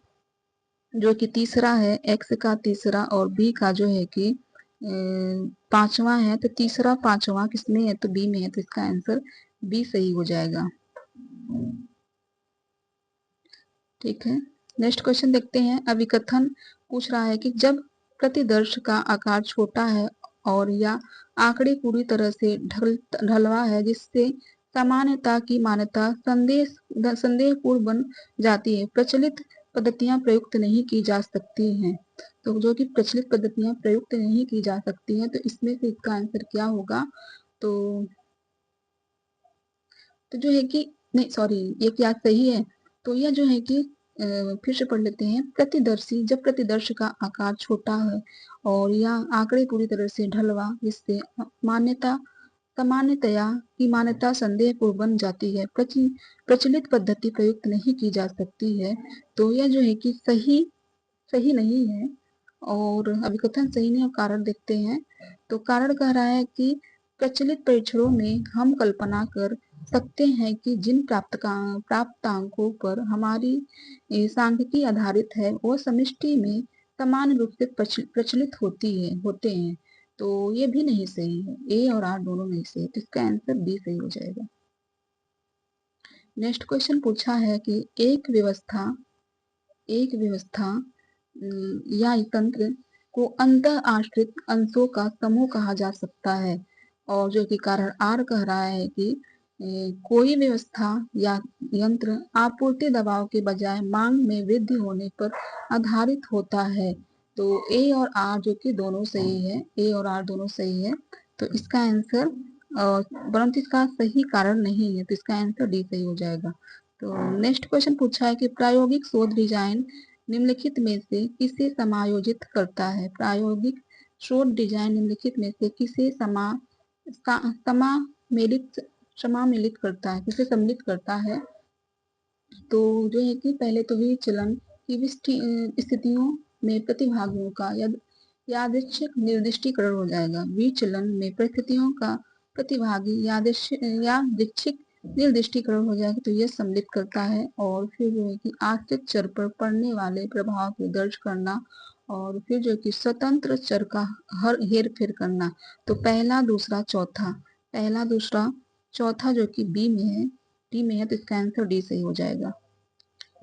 जो कि तीसरा है, एक्स का तीसरा और बी का जो है कि पांचवा है, तो तीसरा पांचवा किसमें है, तो बी में है, तो इसका आंसर बी सही हो जाएगा। ठीक है, नेक्स्ट क्वेश्चन देखते हैं। अभिकथन पूछ रहा है कि जब प्रतिदर्श का आकार छोटा है और या आंकड़े पूरी तरह से ढलवा है, जिससे सामान्यता की मान्यता संदेहपूर्ण बन जाती है, प्रचलित पद्धतियां प्रयुक्त नहीं की जा सकती हैं। तो जो कि प्रचलित पद्धतियां प्रयुक्त नहीं की जा सकती हैं, तो इसमें से इसका आंसर क्या होगा, तो जो है कि नहीं सॉरी ये क्या सही है, तो यह जो है कि फिर से पढ़ लेते हैं। प्रतिदर्शी जब प्रतिदर्श का आकार छोटा है और यह आंकड़े पूरी तरह से ढलवा, जिससे मान्यता सामान्यतया की मान्यता संदेहपूर्ण बन जाती है, प्रचलित पद्धति प्रयुक्त नहीं की जा सकती है, तो यह जो है कि सही सही नहीं है। और अभिकथन सही नहीं है, कारण देखते हैं। तो कारण कह रहा है कि प्रचलित परीक्षणों में हम कल्पना कर सकते हैं कि जिन प्राप्तांकों पर हमारी सांख्यिकी आधारित है, वो समष्टि में समान रूप से प्रचलित होते हैं, तो ये भी नहीं सही है, ए और आर दोनों नहीं सही, तो इसका आंसर बी सही हो जाएगा। नेक्स्ट क्वेश्चन पूछा है कि एक व्यवस्था या तंत्र को अंतः आश्रित अंशों का समूह कहा जा सकता है। और जो कि कारण आर कह रहा है कि कोई व्यवस्था या यंत्र आपूर्ति दबाव के बजाय मांग में वृद्धि होने पर आधारित होता है। तो ए और आर जो कि दोनों सही है, ए और आर दोनों सही है, तो इसका आंसर परंतु इसका सही कारण नहीं है, तो इसका आंसर डी सही हो जाएगा। तो नेक्स्ट क्वेश्चन पूछा है कि प्रायोगिक शोध डिजाइन निम्नलिखित में से किसे समायोजित करता है, प्रायोगिक शोध डिजाइन निम्नलिखित में से किसे समामेलित समामेलित करता है, किसे सम्मिलित करता है। तो जो है कि पहले तो विचलन की स्थितियों में प्रतिभागियों का यादृच्छिक निर्दिष्टीकरण हो जाएगा, विचलन में परिस्थितियों का प्रतिभागी यादृच्छिक निर्दिष्टीकरण हो जाएगा, तो यह सम्मिलित करता है। और फिर जो है कि आश्रित चर पर पड़ने वाले प्रभाव को दर्ज करना, और फिर जो कि स्वतंत्र चर का हर हेर फेर करना, तो पहला दूसरा चौथा, पहला दूसरा चौथा जो कि बी में है, डी में है, तो इसका आंसर डी सही हो जाएगा।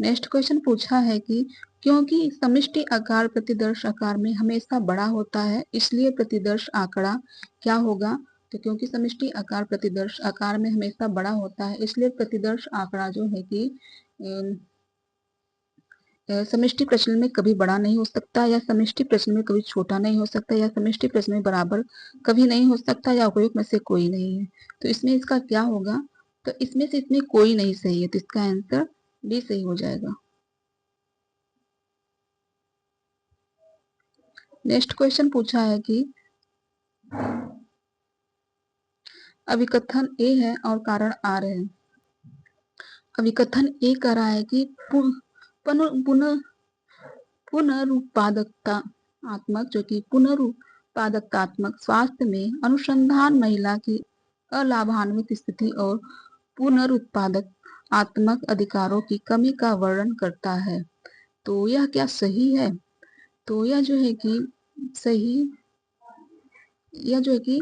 नेक्स्ट क्वेश्चन पूछा है कि क्योंकि समष्टि आकार प्रतिदर्श आकार में हमेशा बड़ा होता है, इसलिए प्रतिदर्श आंकड़ा क्या होगा, तो क्योंकि समष्टि आकार प्रतिदर्श आकार में हमेशा बड़ा होता है, इसलिए प्रतिदर्श आंकड़ा जो है कि समष्टि प्रचलन में कभी बड़ा नहीं हो सकता, या समष्टि प्रचलन में कभी छोटा नहीं हो सकता, या समष्टि प्रचलन में बराबर कभी नहीं हो सकता, या उपयुक्त में से कोई नहीं है। तो इसमें इसका क्या होगा, तो इसमें से इसमें कोई नहीं सही है, तो इसका आंसर डी सही हो जाएगा। नेक्स्ट क्वेश्चन पूछा है कि अभिकथन ए है और कारण आर है। अभिकथन ए कह रहा है कि पुनरुत्पादकतात्मक जो कि पुनरुत्पादकतात्मक स्वास्थ्य में अनुसंधान महिला की अलाभान्वित स्थिति और पुनरुत्पादक आत्मक अधिकारों की कमी का वर्णन करता है। तो यह क्या सही है? तो यह जो है कि सही, यह जो है कि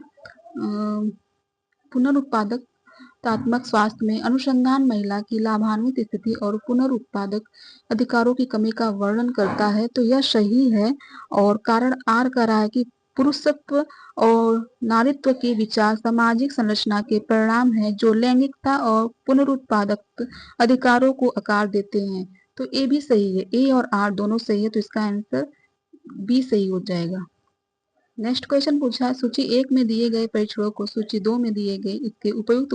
पुनरुत्पादक तात्मक स्वास्थ्य में अनुसंधान महिला की लाभान्वित स्थिति और पुनरुत्पादक अधिकारों की कमी का वर्णन करता है। तो यह सही है और कारण आर कह रहा है कि पुरुषत्व और नारीत्व के विचार सामाजिक संरचना के परिणाम है जो लैंगिकता और पुनरुत्पादक अधिकारों को आकार देते हैं। तो ए भी सही है, ए और आर दोनों सही है, तो इसका आंसर बी सही हो जाएगा। नेक्स्ट क्वेश्चन पूछा है, सूची 1 में दिए गए परीक्षणों को सूची 2 में दिए गए इसके उपयुक्त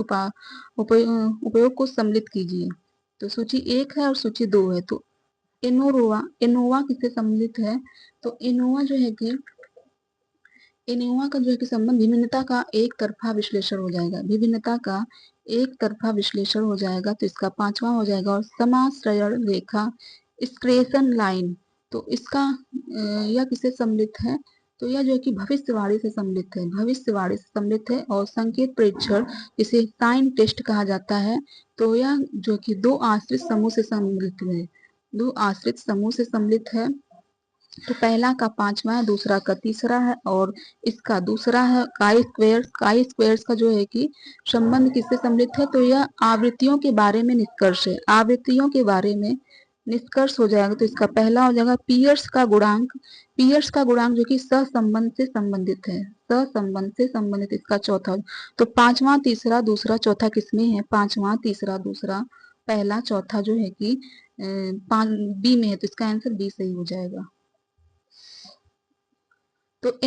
उपयोग को सम्मिलित कीजिए। तो सूची 1 है और सूची 2 है। तो एनोवा किससे सम्मिलित है? तो एनोवा जो है कि एनोवा का जो है कि संबंध विभिन्नता का एक तरफा विश्लेषण हो जाएगा, विभिन्नता का एक तरफा विश्लेषण हो जाएगा, तो इसका 5वां हो जाएगा। और समाश्रयण रेखा स्क्रेशन लाइन, तो इसका यह किससे सम्मिलित है? तो यह जो है कि भविष्यवाणी से सम्मिलित है, भविष्यवाणी से सम्मिलित है। और संकेत परीक्षण इसे साइन टेस्ट कहा जाता है। तो यह जो कि दो आश्रित समूह से सम्मिलित है, दो आश्रित समूह से सम्मिलित है। तो पहला का 5वां है, दूसरा का तीसरा है और इसका दूसरा है काई स्क्वेयर्स। काई स्क्वेयर्स का जो है कि संबंध किससे सम्मिलित है? तो यह आवृत्तियों के बारे में निष्कर्ष है, आवृत्तियों के बारे में निष्कर्ष हो जाएगा। तो इसका पहला हो जाएगा पियर्स का गुणांक, पियर्स का गुणांक जो कि सहसंबंध से संबंधित है, सहसंबंध से संबंधित। इसका चौथा, तो 5वां तीसरा दूसरा चौथा किसमें है? 5वां तीसरा दूसरा पहला चौथा जो है कि बी में है, तो इसका आंसर बी सही हो जाएगा। तो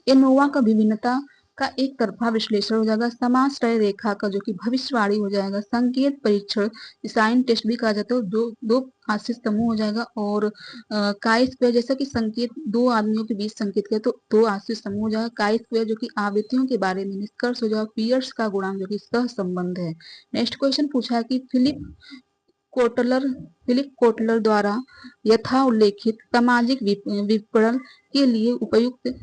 एनोवा का विभिन्नता का एक तरफा विश्लेषण हो जाएगा, समाश्रय रेखा का जो कि भविष्यवाणी हो जाएगा, संकेत परीक्षण साइन टेस्ट भी कहा जाता है, दो दो आश्रित समूह हो जाएगा। और काई स्क्वायर जैसा कि संकेत दो आदमियों के बीच संकेत किया तो दो आश्रित समूह हो जाएगा। काई स्क्वायर जो कि आवृत्तियों के बारे में निष्कर्ष हो जाएगा। पियर्स का गुणांक जो कि सह संबंध है। नेक्स्ट क्वेश्चन पूछा है कि फिलिप कोटलर द्वारा यथा उल्लेखित सामाजिक विपणन के लिए उपयुक्त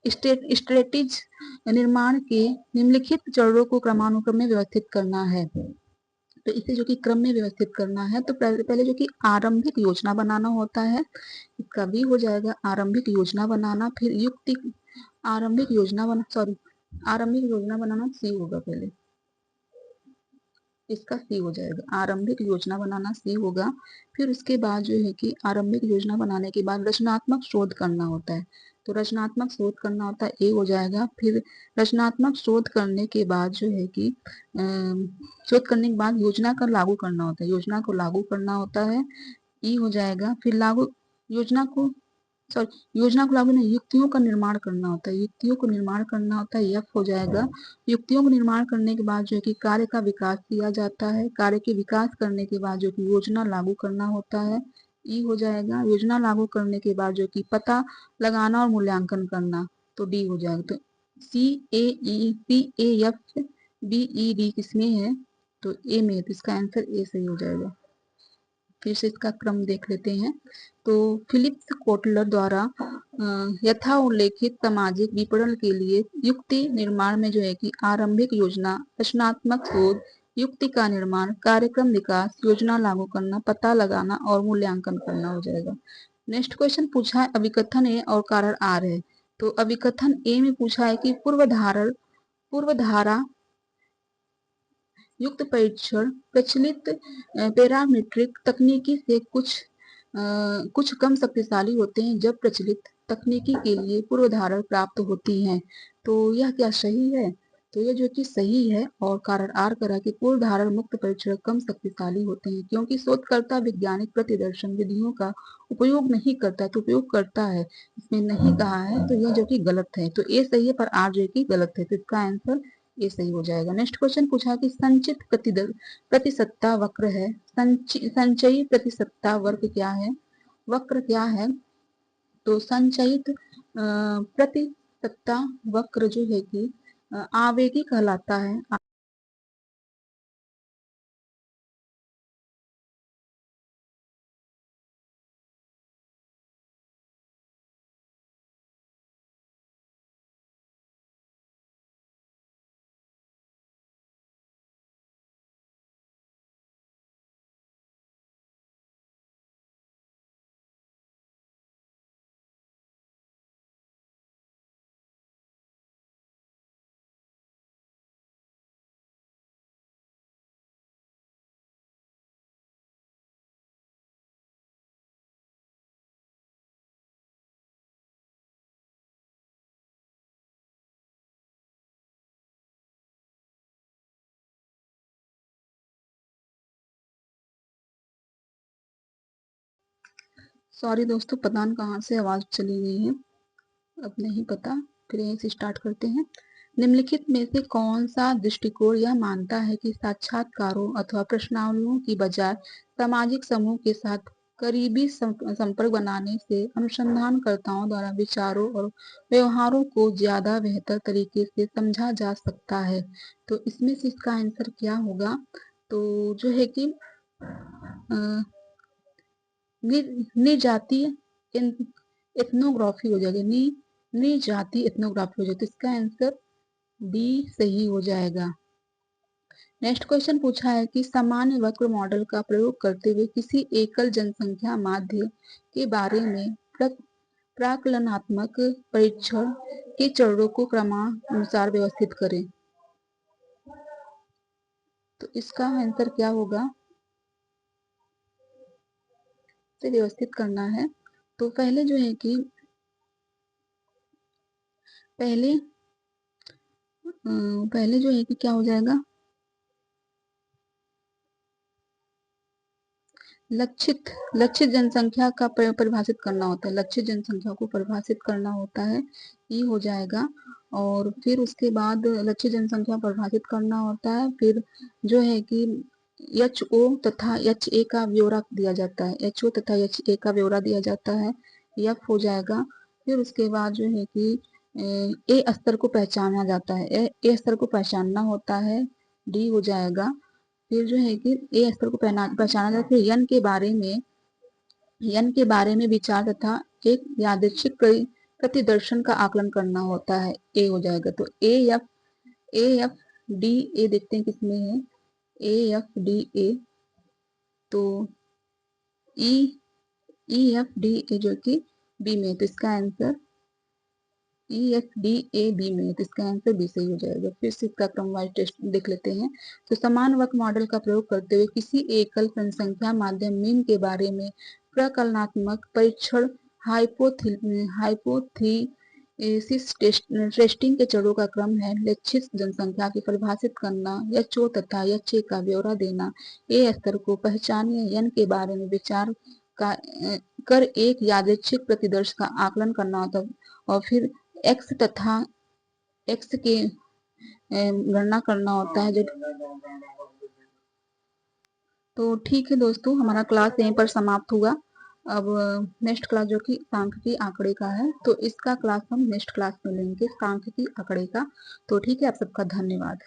स्ट्रेटेजीज निर्माण के निम्नलिखित चरणों को क्रमानुक्रम में व्यवस्थित करना है। तो इसे जो कि क्रम में व्यवस्थित करना है, तो पहले जो कि आरंभिक योजना बनाना होता है, इसका भी हो जाएगा आरंभिक योजना बनाना। फिर युक्ति आरंभिक योजना बना सॉरी आरंभिक योजना बनाना सी होगा पहले, इसका सी हो जाएगा, आरंभिक योजना बनाना सी होगा। फिर उसके बाद जो है कि आरंभिक योजना बनाने के बाद रचनात्मक शोध करना होता है, तो रचनात्मक शोध करना होता है, ए हो जाएगा। फिर रचनात्मक शोध करने के बाद जो है कि शोध करने के बाद योजना का लागू करना होता है, योजना को लागू करना होता है, ई हो जाएगा। फिर लागू योजना को योजना को लागू नहीं, युक्तियों का निर्माण करना होता है, युक्तियों को निर्माण करना होता है, यफ हो जाएगा। युक्तियों को निर्माण करने के बाद जो है कि कार्य का विकास किया जाता है, कार्य के विकास करने के बाद जो कि योजना लागू करना होता है, ई हो जाएगा। योजना लागू करने के बाद जो कि पता लगाना और मूल्यांकन करना, तो डी हो जाएगा। तो C A E C A F B E D किसमें है? तो ए में है, तो इसका आंसर ए सही हो जाएगा। फिर से इसका क्रम देख लेते हैं। तो फिलिप्स कोटलर द्वारा यथा उल्लेखित सामाजिक विपणन के लिए युक्ति निर्माण में जो है कि आरंभिक योजना, रचनात्मक शोध, युक्ति का निर्माण, कार्यक्रम विकास, योजना लागू करना, पता लगाना और मूल्यांकन करना हो जाएगा। नेक्स्ट क्वेश्चन पूछा है अभिकथन ए और कारण आर है। तो अभिकथन ए में पूछा है कि पूर्वधारा युक्त परीक्षण प्रचलित पैरामीट्रिक तकनीकी से कुछ कम शक्तिशाली होते हैं जब प्रचलित तकनीकी के लिए पूर्वधारणा प्राप्त होती हैं। तो यह क्या सही है? तो यह जो कि सही है और कारण आर करा कि पूर्वधारणा मुक्त परीक्षण कम शक्तिशाली होते हैं क्योंकि शोधकर्ता वैज्ञानिक प्रतिदर्शन विधियों का उपयोग नहीं करता, तो उपयोग करता है, इसमें नहीं कहा है, तो यह जो कि गलत है। तो ए सही है पर आर जो कि गलत है, तो इसका आंसर ये सही हो जाएगा। नेक्स्ट क्वेश्चन पूछा कि संचित प्रतिसत्ता वक्र है, संचयी प्रतिसत्ता वक्र क्या है? वक्र क्या है? तो संचयित प्रतिसत्ता वक्र जो है कि आवेगी कहलाता है। सॉरी दोस्तों, पता नहीं कहाँ से आवाज चली गई है, अब नहीं पता। फिर यहीं से स्टार्ट करते हैं। निम्नलिखित में से कौन सा दृष्टिकोण यह मानता है कि साक्षात्कारों अथवा प्रश्नावलियों की बजाय सामाजिक समूह के साथ करीबी संपर्क बनाने से अनुसंधानकर्ताओं द्वारा विचारों और व्यवहारों को ज्यादा बेहतर तरीके से समझा जा सकता है? तो इसमें से इसका आंसर क्या होगा? तो जो है कि निजातीय एथनोग्राफी हो जाएगा। निजातीय एथनोग्राफी हो जाएगा, तो इसका आंसर डी सही हो जाएगा। नेक्स्ट क्वेश्चन पूछा है कि सामान्य वक्र मॉडल का प्रयोग करते हुए किसी एकल जनसंख्या माध्य के बारे में प्राकलनात्मक परीक्षण के चरणों को क्रमानुसार व्यवस्थित करें। तो इसका आंसर क्या होगा? से व्यवस्थित करना है। तो पहले जो है कि पहले जो है कि क्या हो जाएगा? लक्षित जनसंख्या का परिभाषित करना होता है। लक्षित जनसंख्या को परिभाषित करना होता है, ये हो जाएगा। और फिर उसके बाद लक्षित जनसंख्या परिभाषित करना होता है, फिर जो है कि एच ओ तथा एच ए का ब्यौरा दिया जाता है। एच ओ तथा एच ए का ब्यौरा दिया जाता है, एफ हो जाएगा। फिर उसके बाद जो है कि ए स्तर को पहचाना जाता है, ए स्तर को पहचानना होता है, डी हो जाएगा। फिर जो है कि ए स्तर को पहचाना जाता है। फिर यन के बारे में विचार तथा एक यादृच्छिक प्रतिदर्शन का आकलन करना होता है, ए हो जाएगा। तो ए एफ डी ए देखते हैं किसमें है, ए एफ डी ए। तो ई एफ डी ए जो कि बी में, तो इसका answer E F D A B में, तो इसका आंसर बी सही हो जाएगा। फिर से इसका क्रमवार टेस्ट देख लेते हैं। तो समान वक्र मॉडल का प्रयोग करते हुए किसी एकल जनसंख्या माध्यम मीन के बारे में प्रकलनात्मक परीक्षण हाइपोथेसिस टेस्टिंग के चरणों का क्रम है। लक्षित जनसंख्या की परिभाषित करना, एच ओ तथा एच ए का ब्यौरा देना, ए स्तर को पहचानने, एन के बारे में विचार कर एक यादृच्छिक प्रतिदर्श का आकलन करना होता है, और फिर एक्स तथा एक्स की गणना करना होता है। जो तो ठीक है दोस्तों, हमारा क्लास यहीं पर समाप्त हुआ। अब नेक्स्ट क्लास जो कि सांख्यिकी आंकड़े का है, तो इसका क्लास हम नेक्स्ट क्लास में लेंगे, सांख्यिकी आंकड़े का। तो ठीक है, आप सबका धन्यवाद।